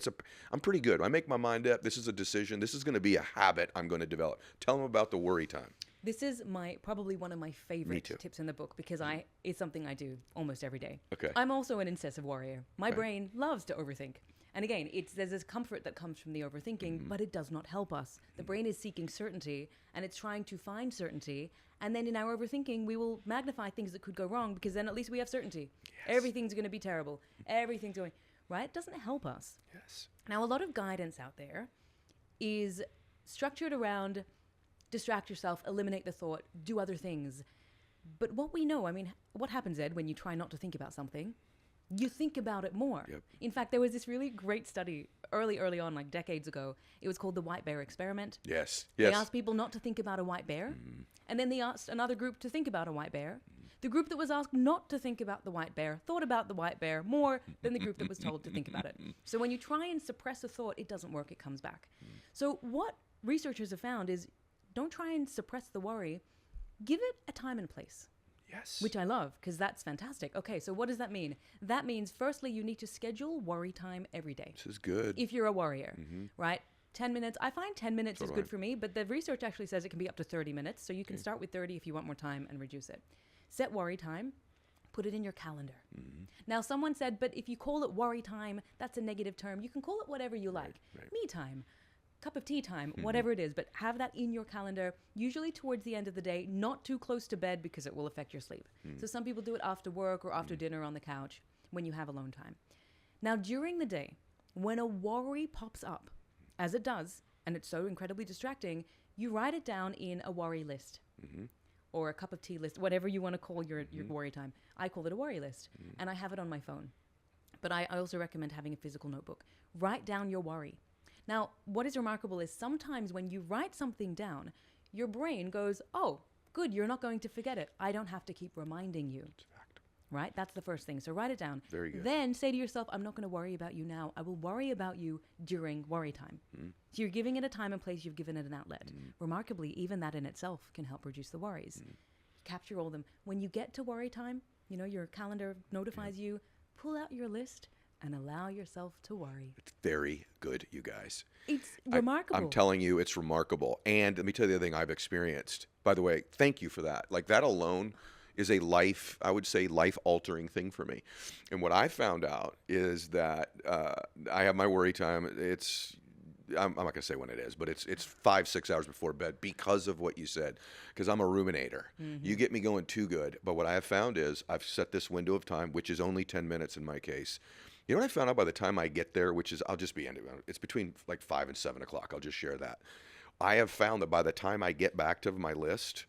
I'm pretty good. I make my mind up. This is a decision. This is going to be a habit I'm going to develop. Tell them about the worry time. This is probably one of my favorite tips in the book because it's something I do almost every day. Okay. I'm also an obsessive warrior. My brain loves to overthink. And again, there's this comfort that comes from the overthinking, but it does not help us. The brain is seeking certainty, and it's trying to find certainty. And then in our overthinking, we will magnify things that could go wrong because then at least we have certainty. Yes. Everything's going to be terrible. Everything's going, right? It doesn't help us. Yes. Now, a lot of guidance out there is structured around distract yourself, eliminate the thought, do other things. But what we know, I mean, what happens, Ed, when you try not to think about something? You think about it more. Yep. In fact, there was this really great study early on, like decades ago. It was called the white bear experiment. Yes. They asked people not to think about a white bear. And then they asked another group to think about a white bear. The group that was asked not to think about the white bear thought about the white bear more than the group that was told to think about it. So when you try and suppress a thought, it doesn't work. It comes back. So what researchers have found is don't try and suppress the worry. Give it a time and place. Yes. Which I love because that's fantastic. Okay, so what does that mean? That means, firstly, you need to schedule worry time every day. This is good. If you're a warrior, right? 10 minutes. I find 10 minutes is good for me, but the research actually says it can be up to 30 minutes. So you can start with 30 if you want more time and reduce it. Set worry time. Put it in your calendar. Now, someone said, but if you call it worry time, that's a negative term. You can call it whatever you like. Right. Me time. Cup of tea time, whatever it is, but have that in your calendar, usually towards the end of the day, not too close to bed because it will affect your sleep. So some people do it after work or after dinner on the couch when you have alone time. Now, during the day, when a worry pops up, as it does, and it's so incredibly distracting, you write it down in a worry list or a cup of tea list, whatever you want to call your worry time. I call it a worry list, and I have it on my phone. But I also recommend having a physical notebook. Write down your worry. Now, what is remarkable is sometimes when you write something down, your brain goes, oh, good, you're not going to forget it. I don't have to keep reminding you. Right? That's the first thing. So write it down. Very good. Then say to yourself, I'm not going to worry about you now. I will worry about you during worry time. So you're giving it a time and place. You've given it an outlet. Remarkably, even that in itself can help reduce the worries. Capture all of them. When you get to worry time, you know, your calendar notifies you, pull out your list and allow yourself to worry. It's very good, you guys. It's remarkable. I'm telling you, it's remarkable. And let me tell you the other thing I've experienced. By the way, thank you for that. Like that alone is a life-altering thing for me. And what I found out is that I have my worry time. I'm not going to say when it is, but it's 5-6 hours before bed because of what you said, because I'm a ruminator. You get me going too good. But what I have found is I've set this window of time, which is only 10 minutes in my case. You know what I found out by the time I get there, which is, I'll just be ending, it's between like 5 and 7 o'clock. I'll just share that. I have found that by the time I get back to my list,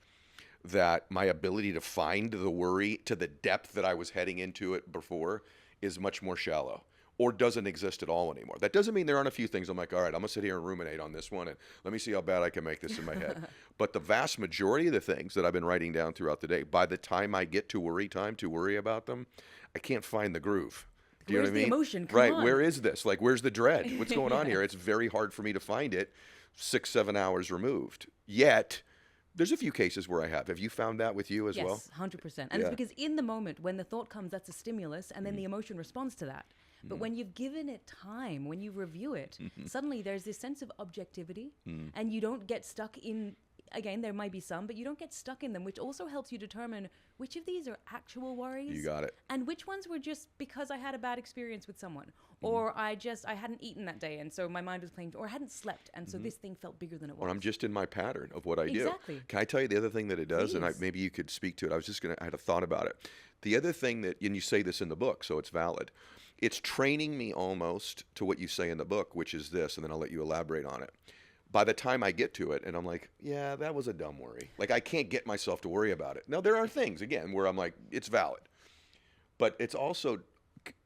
that my ability to find the worry to the depth that I was heading into it before is much more shallow or doesn't exist at all anymore. That doesn't mean there aren't a few things I'm like, all right, I'm gonna sit here and ruminate on this one and let me see how bad I can make this in my head. But the vast majority of the things that I've been writing down throughout the day, by the time I get to worry time to worry about them, I can't find the groove. Do you know what I mean? Where's the emotion? Come right. on. Where is this? Like, where's the dread? What's going on here? It's very hard for me to find it 6-7 hours removed. Yet, there's a few cases where I have. Have you found that with you as well? Yes, 100%. And it's because in the moment, when the thought comes, that's a stimulus, and then the emotion responds to that. But when you've given it time, when you review it, suddenly there's this sense of objectivity, and you don't get stuck in, again, there might be some, but you don't get stuck in them, which also helps you determine which of these are actual worries. You got it. And which ones were just because I had a bad experience with someone, or I hadn't eaten that day, and so my mind was playing, or I hadn't slept, and so this thing felt bigger than it was. Or I'm just in my pattern of what I do. Exactly. Can I tell you the other thing that it does? Please. And maybe you could speak to it. I had a thought about it. The other thing that, and you say this in the book, so it's valid, it's training me almost to what you say in the book, which is this, and then I'll let you elaborate on it. By the time I get to it, and I'm like, yeah, that was a dumb worry. Like, I can't get myself to worry about it. Now, there are things, again, where I'm like, it's valid. But it's also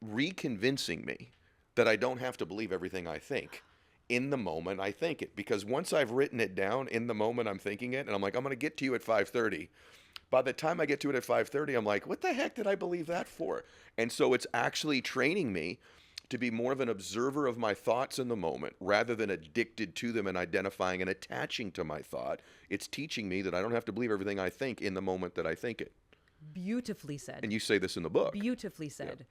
reconvincing me that I don't have to believe everything I think in the moment I think it. Because once I've written it down in the moment I'm thinking it, and I'm like, I'm going to get to you at 5:30. By the time I get to it at 5:30, I'm like, what the heck did I believe that for? And so it's actually training me to be more of an observer of my thoughts in the moment rather than addicted to them and identifying and attaching to my thought. It's teaching me that I don't have to believe everything I think in the moment that I think it. Beautifully said. And you say this in the book. Beautifully said. Yeah.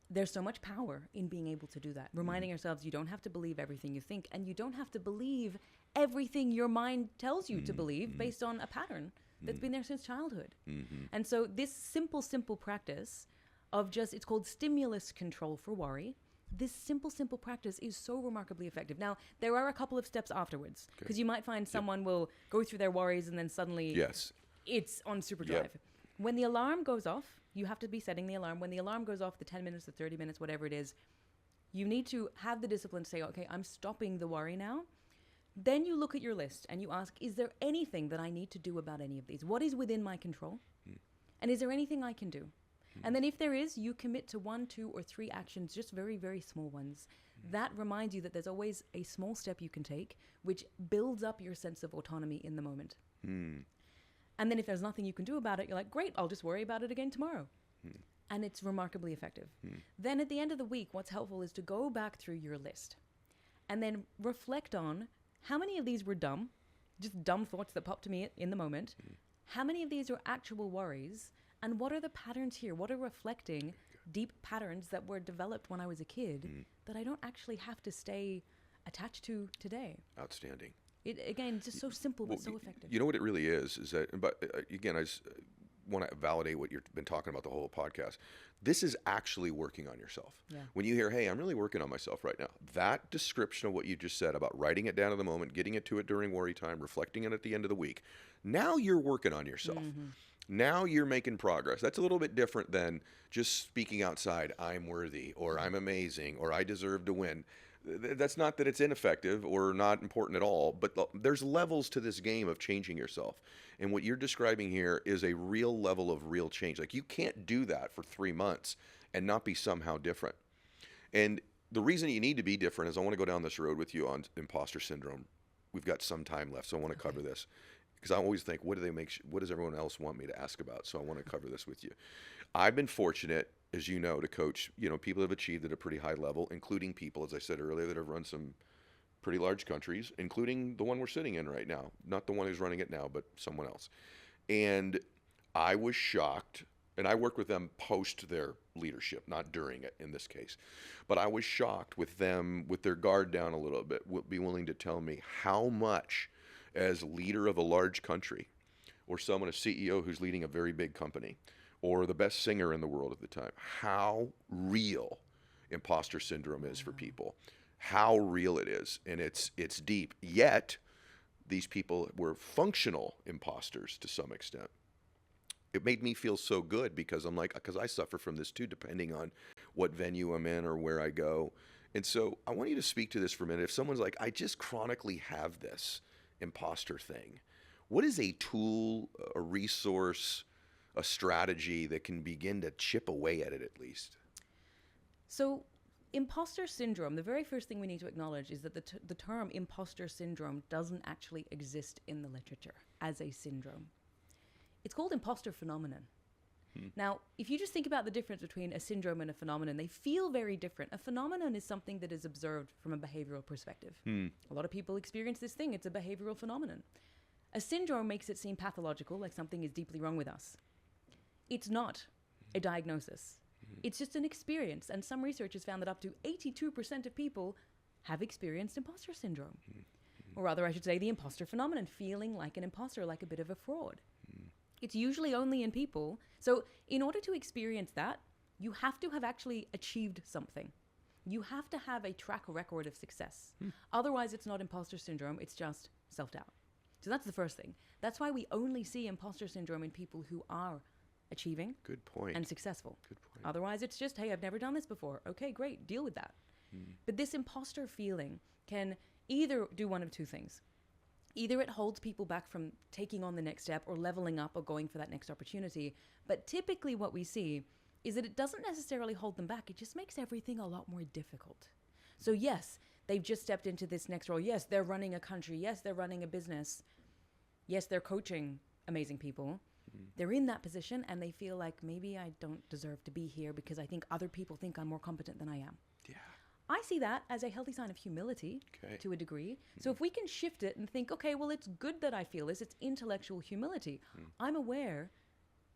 There's so much power in being able to do that. Reminding yourselves you don't have to believe everything you think, and you don't have to believe everything your mind tells you to believe based on a pattern that's been there since childhood. And so this simple practice of just, it's called stimulus control for worry. This simple practice is so remarkably effective. Now, there are a couple of steps afterwards, because you might find someone will go through their worries and then suddenly it's on superdrive. When the alarm goes off, you have to be setting the alarm. When the alarm goes off, the 10 minutes, the 30 minutes, whatever it is, you need to have the discipline to say, okay, I'm stopping the worry now. Then you look at your list and you ask, is there anything that I need to do about any of these? What is within my control? And is there anything I can do? And then if there is, you commit to 1, 2, or 3 actions, just very, very small ones. That reminds you that there's always a small step you can take, which builds up your sense of autonomy in the moment. And then if there's nothing you can do about it, you're like, great, I'll just worry about it again tomorrow. And it's remarkably effective. Then at the end of the week, what's helpful is to go back through your list and then reflect on how many of these were dumb, just dumb thoughts that popped to me in the moment. How many of these are actual worries? And what are the patterns here? What are reflecting deep patterns that were developed when I was a kid that I don't actually have to stay attached to today? Outstanding. It, again, just so simple but so effective. You know what it really is that, but again, I just want to validate what you've been talking about the whole podcast. This is actually working on yourself. When you hear, hey, I'm really working on myself right now, that description of what you just said about writing it down in the moment, getting it to it during worry time, reflecting it at the end of the week, now you're working on yourself. Now you're making progress. That's a little bit different than just speaking outside, I'm worthy, or I'm amazing, or I deserve to win. That's not that it's ineffective or not important at all, but there's levels to this game of changing yourself. And what you're describing here is a real level of real change. Like, you can't do that for 3 months and not be somehow different. And the reason you need to be different is I want to go down this road with you on imposter syndrome. We've got some time left, so I want to cover this. Because I always think, what does everyone else want me to ask about? So I want to cover this with you. I've been fortunate, as you know, to coach, people have achieved at a pretty high level, including people, as I said earlier, that have run some pretty large countries, including the one we're sitting in right now. Not the one who's running it now, but someone else. And I was shocked, and I work with them post their leadership, not during it in this case. But I was shocked with them, with their guard down a little bit, be willing to tell me how much, as leader of a large country, or someone, a CEO who's leading a very big company, or the best singer in the world at the time, how real imposter syndrome is for people, how real it is, and it's deep. Yet, these people were functional imposters to some extent. It made me feel so good because I'm like, because I suffer from this too, depending on what venue I'm in or where I go. And so I want you to speak to this for a minute. If someone's like, I just chronically have this imposter thing, what is a tool, a resource, a strategy that can begin to chip away at it at least? So imposter syndrome, the very first thing we need to acknowledge is that the term imposter syndrome doesn't actually exist in the literature as a syndrome. It's called imposter phenomenon. Now, if you just think about the difference between a syndrome and a phenomenon, they feel very different. A phenomenon is something that is observed from a behavioral perspective. A lot of people experience this thing. It's a behavioral phenomenon. A syndrome makes it seem pathological, like something is deeply wrong with us. It's not a diagnosis. It's just an experience. And some research has found that up to 82% of people have experienced imposter syndrome. Or rather, I should say the imposter phenomenon, feeling like an imposter, like a bit of a fraud. It's usually only in people. So in order to experience that, you have to have actually achieved something. You have to have a track record of success. Otherwise, it's not imposter syndrome. It's just self-doubt. So that's the first thing. That's why we only see imposter syndrome in people who are achieving, Good point. and successful. Good point. Otherwise, it's just, hey, I've never done this before. Okay, great, deal with that. But this imposter feeling can either do one of two things. Either it holds people back from taking on the next step or leveling up or going for that next opportunity. But typically what we see is that it doesn't necessarily hold them back. It just makes everything a lot more difficult. So yes, they've just stepped into this next role. Yes, they're running a country. Yes, they're running a business. Yes, they're coaching amazing people. They're in that position and they feel like maybe I don't deserve to be here because I think other people think I'm more competent than I am. Yeah. I see that as a healthy sign of humility to a degree. So if we can shift it and think, okay, well, it's good that I feel this. It's intellectual humility. I'm aware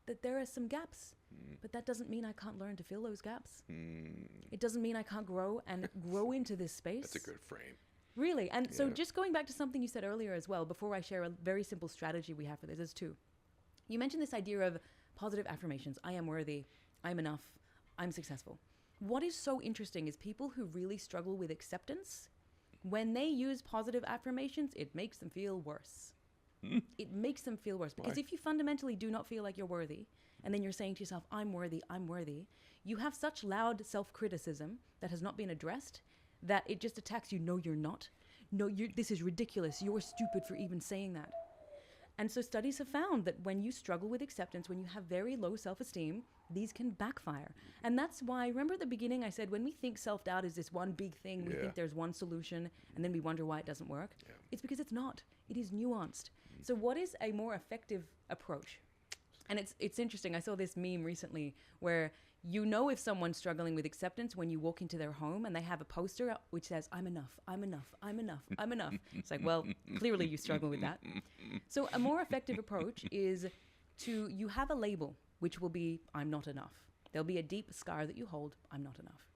that there are some gaps, but that doesn't mean I can't learn to fill those gaps. It doesn't mean I can't grow and grow into this space. That's a good frame. Really. And so just going back to something you said earlier as well, before I share a very simple strategy we have for this, is two. You mentioned this idea of positive affirmations. I am worthy. I'm enough. I'm successful. What is so interesting is people who really struggle with acceptance, when they use positive affirmations, it makes them feel worse. It makes them feel worse. Because if you fundamentally do not feel like you're worthy, and then you're saying to yourself, I'm worthy, you have such loud self-criticism that has not been addressed that it just attacks you. No, you're not. No, this is ridiculous. You're stupid for even saying that. And so studies have found that when you struggle with acceptance, when you have very low self-esteem, these can backfire. And that's why, remember at the beginning I said, when we think self-doubt is this one big thing, we think there's one solution, and then we wonder why it doesn't work. It's because it's not. It is nuanced. So what is a more effective approach? And it's interesting. I saw this meme recently where you know if someone's struggling with acceptance when you walk into their home and they have a poster up which says, I'm enough, I'm enough, I'm enough, I'm enough. It's like, well, clearly you struggle with that. So a more effective approach is you have a label, which will be, I'm not enough. There'll be a deep scar that you hold, I'm not enough.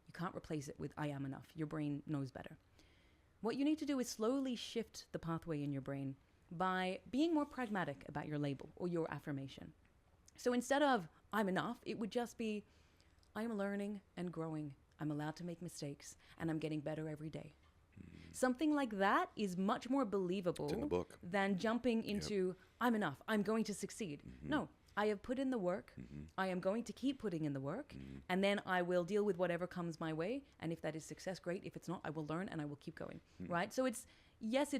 You can't replace it with, I am enough. Your brain knows better. What you need to do is slowly shift the pathway in your brain by being more pragmatic about your label or your affirmation. So instead of, I'm enough, it would just be, I am learning and growing. I'm allowed to make mistakes, and I'm getting better every day. Something like that is much more believable than jumping into, I'm enough, I'm going to succeed. No, I have put in the work. I am going to keep putting in the work, and then I will deal with whatever comes my way. And if that is success, great. If it's not, I will learn and I will keep going, right? So it's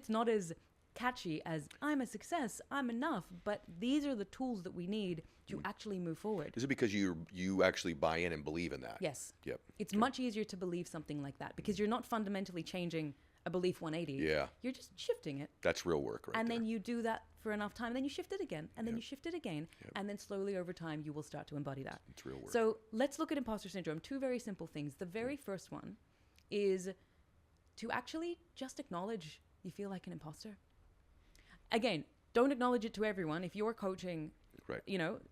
not as catchy as I'm a success, I'm enough, but these are the tools that we need to actually move forward. Is it because you actually buy in and believe in that? Yes. Yep. It's much easier to believe something like that because you're not fundamentally changing a belief 180. Yeah. You're just shifting it. That's real work right and there. then you do that for enough time, and then you shift it again, and then you shift it again, and then slowly over time you will start to embody that. It's real work. So let's look at imposter syndrome. Two very simple things. The very first one is to actually just acknowledge you feel like an imposter. Again, don't acknowledge it to everyone. If you're coaching,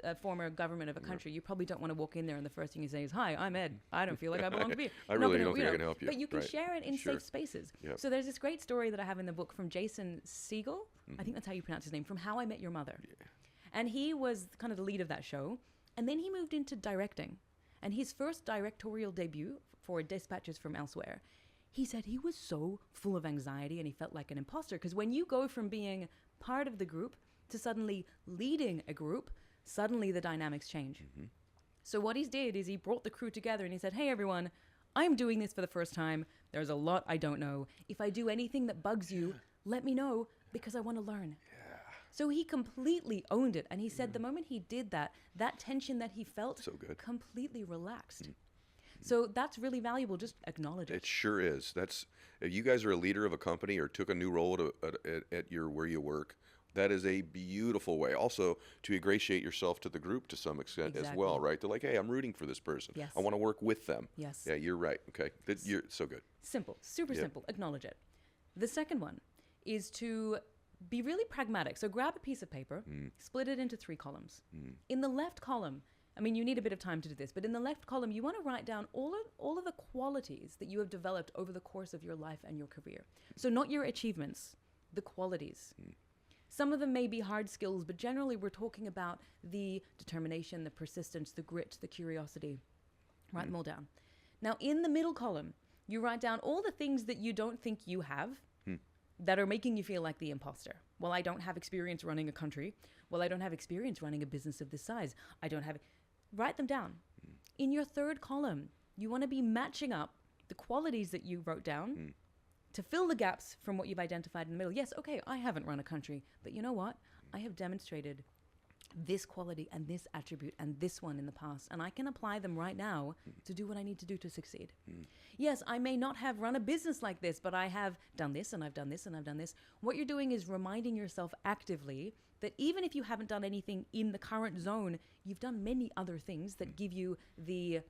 a former government of a country, you probably don't want to walk in there and the first thing you say is, hi, I'm Ed. I don't feel like I belong to be here. I really don't think I can help you. But you can share it in safe spaces. Yep. So there's this great story that I have in the book from Jason Segel. I think that's how you pronounce his name, from How I Met Your Mother. Yeah. And he was kind of the lead of that show. And then he moved into directing. And his first directorial debut for Dispatches from Elsewhere, he said he was so full of anxiety and he felt like an imposter. Because when you go from being part of the group to suddenly leading a group, suddenly the dynamics change. So what he did is he brought the crew together and he said, hey everyone, I'm doing this for the first time. There's a lot I don't know. If I do anything that bugs you, let me know because I want to learn. So he completely owned it. And he said the moment he did that, that tension that he felt completely relaxed. So that's really valuable. Just acknowledge it. It sure is. If you guys are a leader of a company or took a new role at where you work, that is a beautiful way also to ingratiate yourself to the group to some extent as well, right? They're like, hey, I'm rooting for this person. Yes. I want to work with them. Yes. Yeah, you're right. Okay. You're so good. Simple, super simple. Acknowledge it. The second one is to be really pragmatic. So grab a piece of paper, split it into 3 columns. In the left column, I mean, you need a bit of time to do this, but in the left column, you want to write down all of the qualities that you have developed over the course of your life and your career. So not your achievements, the qualities. Some of them may be hard skills, but generally we're talking about the determination, the persistence, the grit, the curiosity. Write them all down. Now, in the middle column, you write down all the things that you don't think you have, that are making you feel like the imposter. Well, I don't have experience running a country. Well, I don't have experience running a business of this size. I don't have... Write them down. In your third column, you want to be matching up the qualities that you wrote down to fill the gaps from what you've identified in the middle. Yes, okay, I haven't run a country, but you know what? I have demonstrated this quality and this attribute and this one in the past, and I can apply them right now to do what I need to do to succeed. Yes, I may not have run a business like this, but I have done this and I've done this and I've done this. What you're doing is reminding yourself actively that even if you haven't done anything in the current zone, you've done many other things that give you the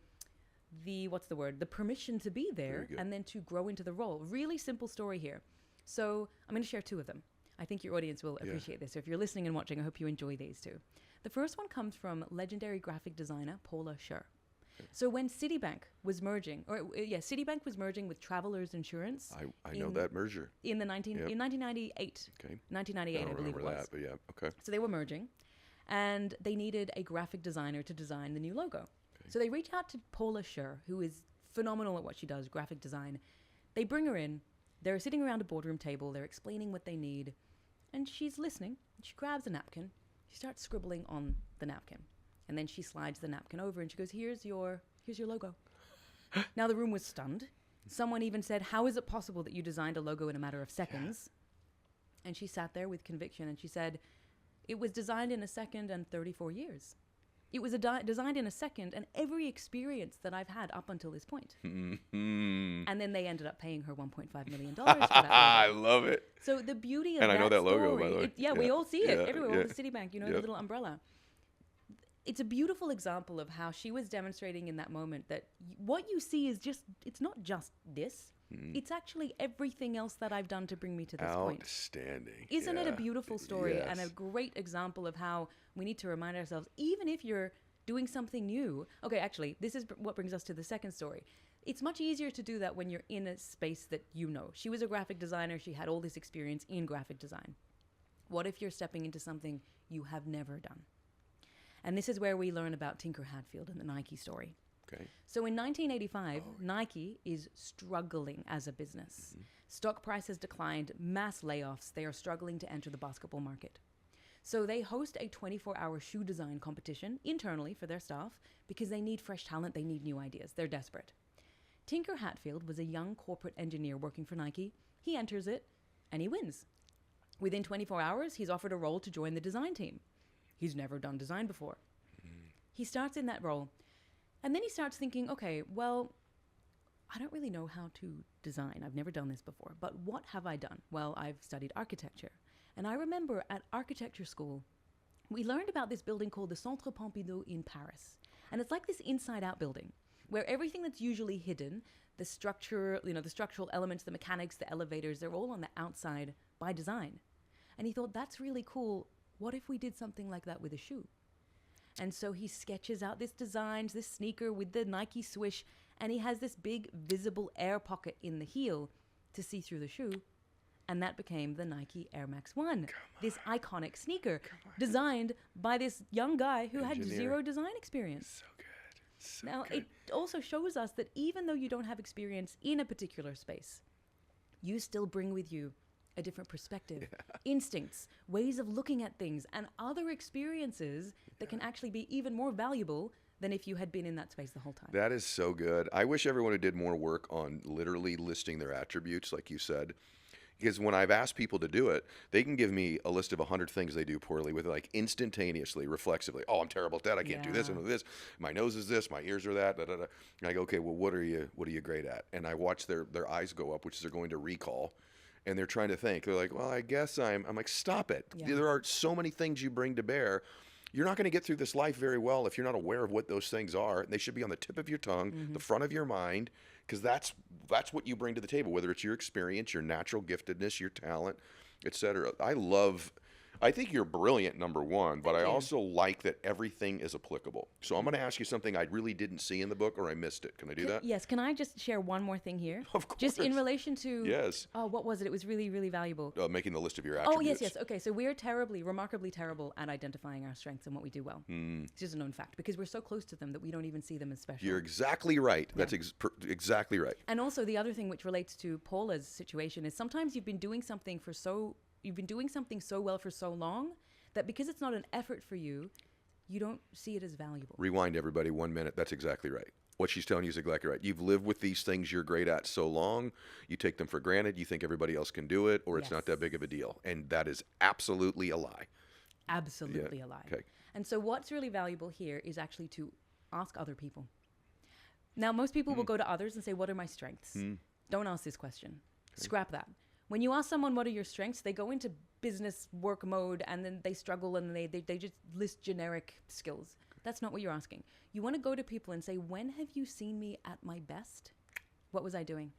permission to be there and then to grow into the role. Really simple story here. So I'm going to share two of them. I think your audience will appreciate this. So if you're listening and watching, I hope you enjoy these two. The first one comes from legendary graphic designer Paula Scher. So when Citibank was merging, Citibank was merging with Travelers Insurance. I know that merger. In 1998. Okay. 1998, I believe it was. That, but yeah, okay. So they were merging, and they needed a graphic designer to design the new logo. Okay. So they reach out to Paula Scher, who is phenomenal at what she does, graphic design. They bring her in. They're sitting around a boardroom table. They're explaining what they need, and she's listening. She grabs a napkin. She starts scribbling on the napkin. And then she slides the napkin over and she goes, here's your logo. Now the room was stunned. Someone even said, how is it possible that you designed a logo in a matter of seconds? Yeah. And she sat there with conviction and she said, it was designed in a second and 34 years. It was designed in a second and every experience that I've had up until this point. And then they ended up paying her $1.5 million for that logo. I love it. So the beauty of and that I know that story, logo, by the way. we all see it everywhere, yeah. all the Citibank, the little umbrella. It's a beautiful example of how she was demonstrating in that moment that what you see is it's not just this. It's actually everything else that I've done to bring me to this point. Outstanding. Isn't it a beautiful story and a great example of how we need to remind ourselves, even if you're doing something new. Okay, actually, this is what brings us to the second story. It's much easier to do that when you're in a space that you know. She was a graphic designer. She had all this experience in graphic design. What if you're stepping into something you have never done? And this is where we learn about Tinker Hatfield and the Nike story. Okay. So in 1985, Nike is struggling as a business. Stock prices declined, mass layoffs. They are struggling to enter the basketball market. So they host a 24-hour shoe design competition internally for their staff because they need fresh talent. They need new ideas. They're desperate. Tinker Hatfield was a young corporate engineer working for Nike. He enters it and he wins. Within 24 hours, he's offered a role to join the design team. He's never done design before. He starts in that role. And then he starts thinking, okay, well, I don't really know how to design. I've never done this before. But what have I done? Well, I've studied architecture. And I remember at architecture school, we learned about this building called the Centre Pompidou in Paris. And it's like this inside-out building where everything that's usually hidden, the structure, the structural elements, the mechanics, the elevators, they're all on the outside by design. And he thought, that's really cool. What if we did something like that with a shoe? And so he sketches out this designs, this sneaker with the Nike swish, and he has this big visible air pocket in the heel to see through the shoe. And that became the Nike Air Max 1, this iconic sneaker designed by this young guy who had zero design experience. So good. So now, good. It also shows us that even though you don't have experience in a particular space, you still bring with you a different perspective, instincts, ways of looking at things, and other experiences that can actually be even more valuable than if you had been in that space the whole time. That is so good. I wish everyone who did more work on literally listing their attributes, like you said. Because when I've asked people to do it, they can give me a list of 100 things they do poorly with, like instantaneously, reflexively. Oh, I'm terrible at that. I can't do this and this. My nose is this. My ears are that. Da, da, da. And I go, okay, well, what are you great at? And I watch their eyes go up, which is they're going to recall. And they're trying to think. They're like, well, I guess I'm like, stop it. Yeah. There are so many things you bring to bear. You're not going to get through this life very well if you're not aware of what those things are. They should be on the tip of your tongue, the front of your mind, because that's what you bring to the table, whether it's your experience, your natural giftedness, your talent, etc. I love I think you're brilliant, number one, but Thank I you. also like that everything is applicable. So I'm going to ask you something I really didn't see in the book, or I missed it. Can I do that? Yes. Can I just share one more thing here? Of course. Just in relation to, Yes. oh, what was it? It was really, really valuable. Making the list of your Oh, attributes. yes. Okay. So we're remarkably terrible at identifying our strengths and what we do well. It's just a known fact because we're so close to them that we don't even see them as special. You're exactly right. That's exactly right. And also the other thing which relates to Paula's situation is sometimes you've been doing something so well for so long that because it's not an effort for you, you don't see it as valuable. Rewind, everybody, 1 minute. That's exactly right. What she's telling you is exactly right. You've lived with these things you're great at so long, you take them for granted, you think everybody else can do it, or it's not that big of a deal. And that is absolutely a lie. Absolutely a lie. Okay. And so what's really valuable here is actually to ask other people. Now, most people will go to others and say, what are my strengths? Don't ask this question. Scrap that. When you ask someone, what are your strengths? They go into business work mode and then they struggle and they just list generic skills. That's not what you're asking. You want to go to people and say, when have you seen me at my best? What was I doing?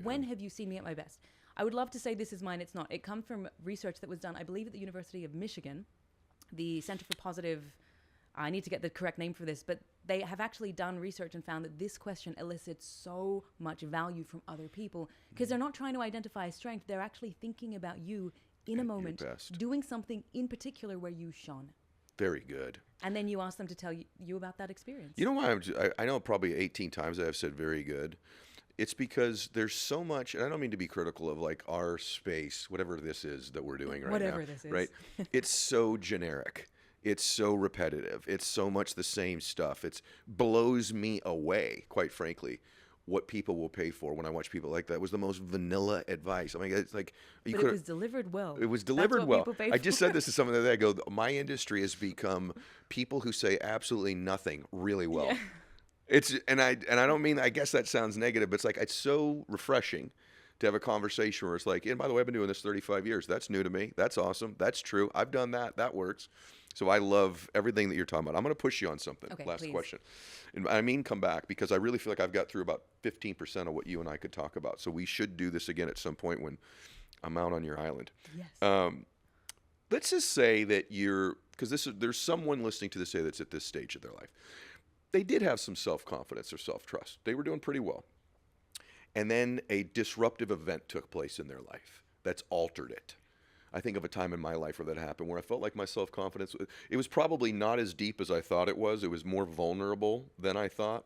When have you seen me at my best? I would love to say this is mine. It's not. It comes from research that was done, I believe, at the University of Michigan, the Center for Positive. I need to get the correct name for this, but they have actually done research and found that this question elicits so much value from other people because they're not trying to identify a strength. They're actually thinking about you in a moment, doing something in particular where you shone. Very good. And then you ask them to tell you about that experience. You know why I know probably 18 times I've said very good. It's because there's so much, and I don't mean to be critical of like our space, whatever this is that we're doing right now. Whatever this is. Right? It's so generic. It's so repetitive. It's so much the same stuff. It blows me away, quite frankly, what people will pay for when I watch people like that. It was the most vanilla advice. I mean, it's like But it was delivered well. It was delivered well. I just said for. this to someone the other day. I go, my industry has become people who say absolutely nothing really well. Yeah. And I don't mean, I guess that sounds negative, but it's so refreshing to have a conversation where it's like, and by the way, I've been doing this 35 years. That's new to me. That's awesome. That's true. I've done that. That works. So I love everything that you're talking about. I'm going to push you on something. Okay, Last please. question. And I mean, come back because I really feel like I've got through about 15% of what you and I could talk about. So we should do this again at some point when I'm out on your island. Yes. Let's just say that because there's someone listening to this say that's at this stage of their life. They did have some self-confidence or self-trust. They were doing pretty well. And then a disruptive event took place in their life that's altered it. I think of a time in my life where that happened, where I felt like my self-confidence, it was probably not as deep as I thought it was. It was more vulnerable than I thought.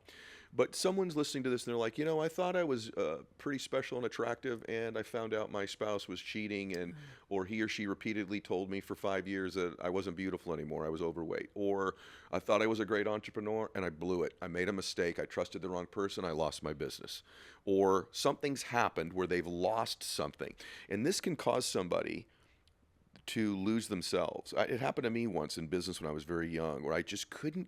But someone's listening to this and they're like, I thought I was pretty special and attractive, and I found out my spouse was cheating, or he or she repeatedly told me for 5 years that I wasn't beautiful anymore, I was overweight. Or I thought I was a great entrepreneur and I blew it. I made a mistake. I trusted the wrong person. I lost my business. Or something's happened where they've lost something. And this can cause somebody to lose themselves. It happened to me once in business when I was very young, where I just couldn't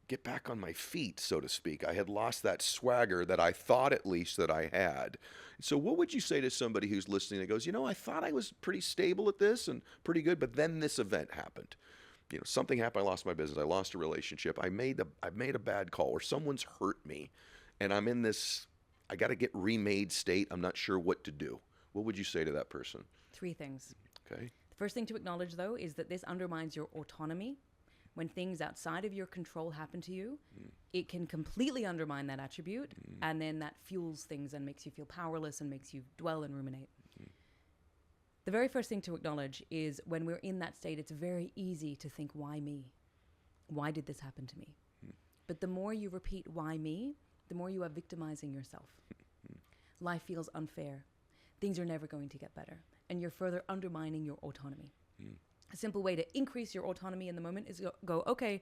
get back on my feet, so to speak. I had lost that swagger that I thought at least that I had. So what would you say to somebody who's listening that goes, I thought I was pretty stable at this and pretty good, but then this event happened. Something happened. I lost my business. I lost a relationship. I made a bad call, or someone's hurt me, and I'm in this, I got to get remade state. I'm not sure what to do. What would you say to that person? 3 things. Okay. The first thing to acknowledge, though, is that this undermines your autonomy. When things outside of your control happen to you, it can completely undermine that attribute, and then that fuels things and makes you feel powerless and makes you dwell and ruminate. The very first thing to acknowledge is when we're in that state, it's very easy to think, why me? Why did this happen to me? But the more you repeat, why me, the more you are victimizing yourself. Life feels unfair. Things are never going to get better. And you're further undermining your autonomy. A simple way to increase your autonomy in the moment is go, okay,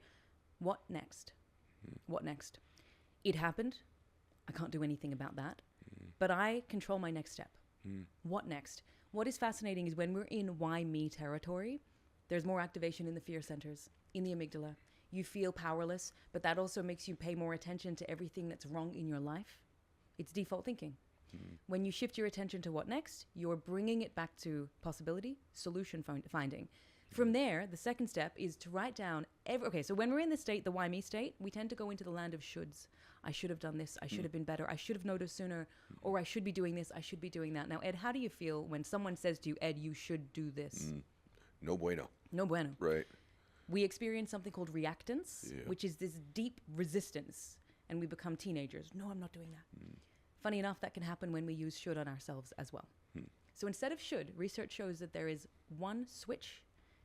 what next? What next? It happened. I can't do anything about that. But I control my next step. What next? What is fascinating is when we're in why me territory, there's more activation in the fear centers, in the amygdala. You feel powerless, but that also makes you pay more attention to everything that's wrong in your life. It's default thinking. When you shift your attention to what next, you're bringing it back to possibility, solution finding. From there, the second step is to write down so when we're in the state, the why me state, we tend to go into the land of shoulds. I should have done this. I should have been better. I should have noticed sooner. Or I should be doing this. I should be doing that. Now, Ed, how do you feel when someone says to you, Ed, you should do this? No bueno. No bueno. Right. We experience something called reactance, which is this deep resistance, and we become teenagers. No, I'm not doing that. Funny enough, that can happen when we use should on ourselves as well. So instead of should, research shows that there is one switch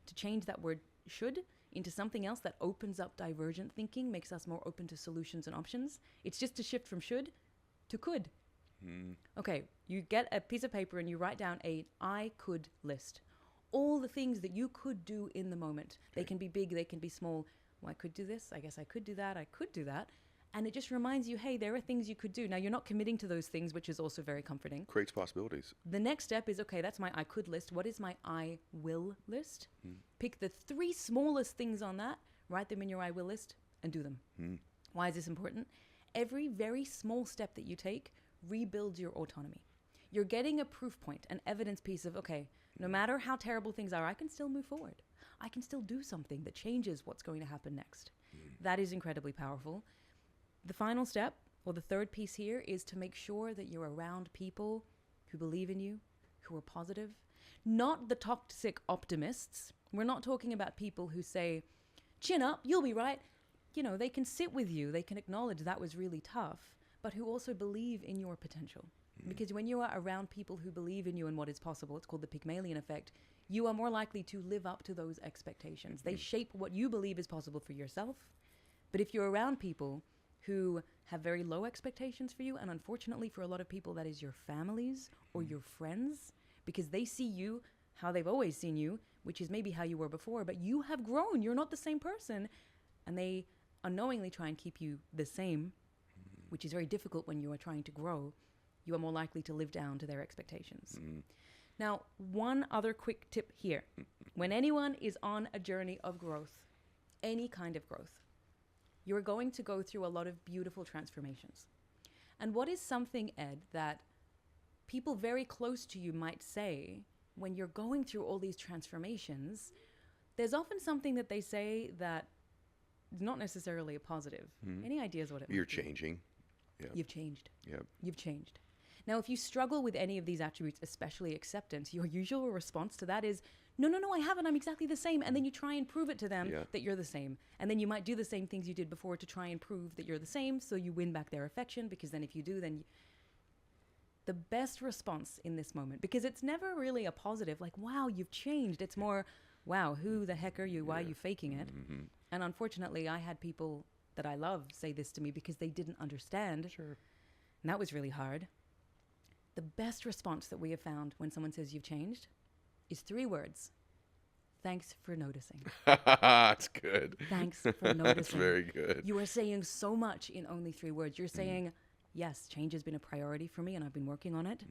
to change that word should into something else that opens up divergent thinking, makes us more open to solutions and options. It's just to shift from should to could. Okay, you get a piece of paper and you write down a I could list. All the things that you could do in the moment. They can be big, they can be small. Well, I could do this, I guess I could do that, I could do that. And it just reminds you, hey, there are things you could do. Now, you're not committing to those things, which is also very comforting. Creates possibilities. The next step is, okay, that's my I could list. What is my I will list? Pick the 3 smallest things on that, write them in your I will list, and do them. Why is this important? Every very small step that you take rebuilds your autonomy. You're getting a proof point, an evidence piece of, okay, no matter how terrible things are, I can still move forward. I can still do something that changes what's going to happen next. That is incredibly powerful. The final step, or the third piece here, is to make sure that you're around people who believe in you, who are positive. Not the toxic optimists. We're not talking about people who say, chin up, you'll be right. You know, they can sit with you, they can acknowledge that was really tough, but who also believe in your potential. Because when you are around people who believe in you and what is possible, it's called the Pygmalion effect, you are more likely to live up to those expectations. They shape what you believe is possible for yourself. But if you're around people who have very low expectations for you, and unfortunately for a lot of people that is your families or your friends, because they see you how they've always seen you, which is maybe how you were before, but you have grown, you're not the same person, and they unknowingly try and keep you the same, which is very difficult when you are trying to grow. You are more likely to live down to their expectations. Now, one other quick tip here. When anyone is on a journey of growth, any kind of growth, you're going to go through a lot of beautiful transformations. And what is something, Ed, that people very close to you might say when you're going through all these transformations? There's often something that they say that is not necessarily a positive. Any ideas what it You're might be? changing. Yeah. You've changed. Yep. You've changed. Now, if you struggle with any of these attributes, especially acceptance, your usual response to that is, no, I haven't. I'm exactly the same. And then you try and prove it to them that you're the same. And then you might do the same things you did before to try and prove that you're the same. So you win back their affection, because then if you do, then the best response in this moment, because it's never really a positive, like, wow, you've changed. It's more, wow, who the heck are you? Why are you faking it? And unfortunately, I had people that I love say this to me because they didn't understand. Sure. And that was really hard. The best response that we have found when someone says you've changed is 3 words. Thanks for noticing. That's good. Thanks for noticing. That's very good. You are saying so much in only 3 words. You're saying, yes, change has been a priority for me and I've been working on it.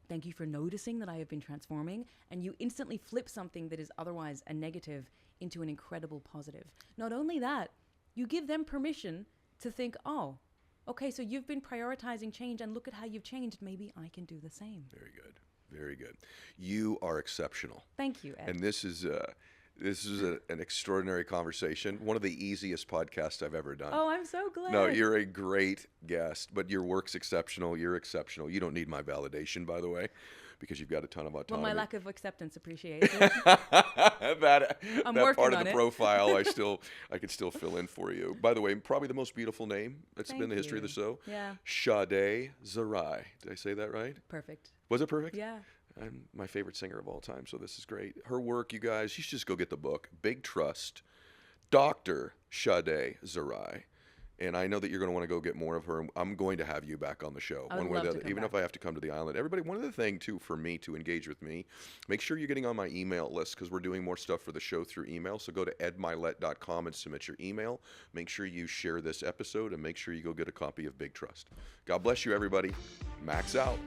Thank you for noticing that I have been transforming. And you instantly flip something that is otherwise a negative into an incredible positive. Not only that, you give them permission to think, oh, okay, so you've been prioritizing change and look at how you've changed. Maybe I can do the same. Very good. Very good. You are exceptional. Thank you, Ed. And this is an extraordinary conversation. One of the easiest podcasts I've ever done. Oh, I'm so glad. No, you're a great guest, but your work's exceptional. You're exceptional. You don't need my validation, by the way, because you've got a ton of autonomy. Well, my lack of acceptance appreciation. that I'm that working part of on the it. profile, I could still fill in for you. By the way, probably the most beautiful name that's Thank been in the history of the you. show. Yeah. Shadé Zahrai. Did I say that right? Perfect. Was it perfect? Yeah. I'm my favorite singer of all time, so this is great. Her work, you guys, you should just go get the book, Big Trust, Dr. Shadé Zahrai. And I know that you're going to want to go get more of her. I'm going to have you back on the show, I would one way or love the to other, come even back. if I have to come to the island. Everybody, one other thing, too, for me to engage with me, make sure you're getting on my email list, because we're doing more stuff for the show through email. So go to edmylett.com and submit your email. Make sure you share this episode, and make sure you go get a copy of Big Trust. God bless you, everybody. Max out.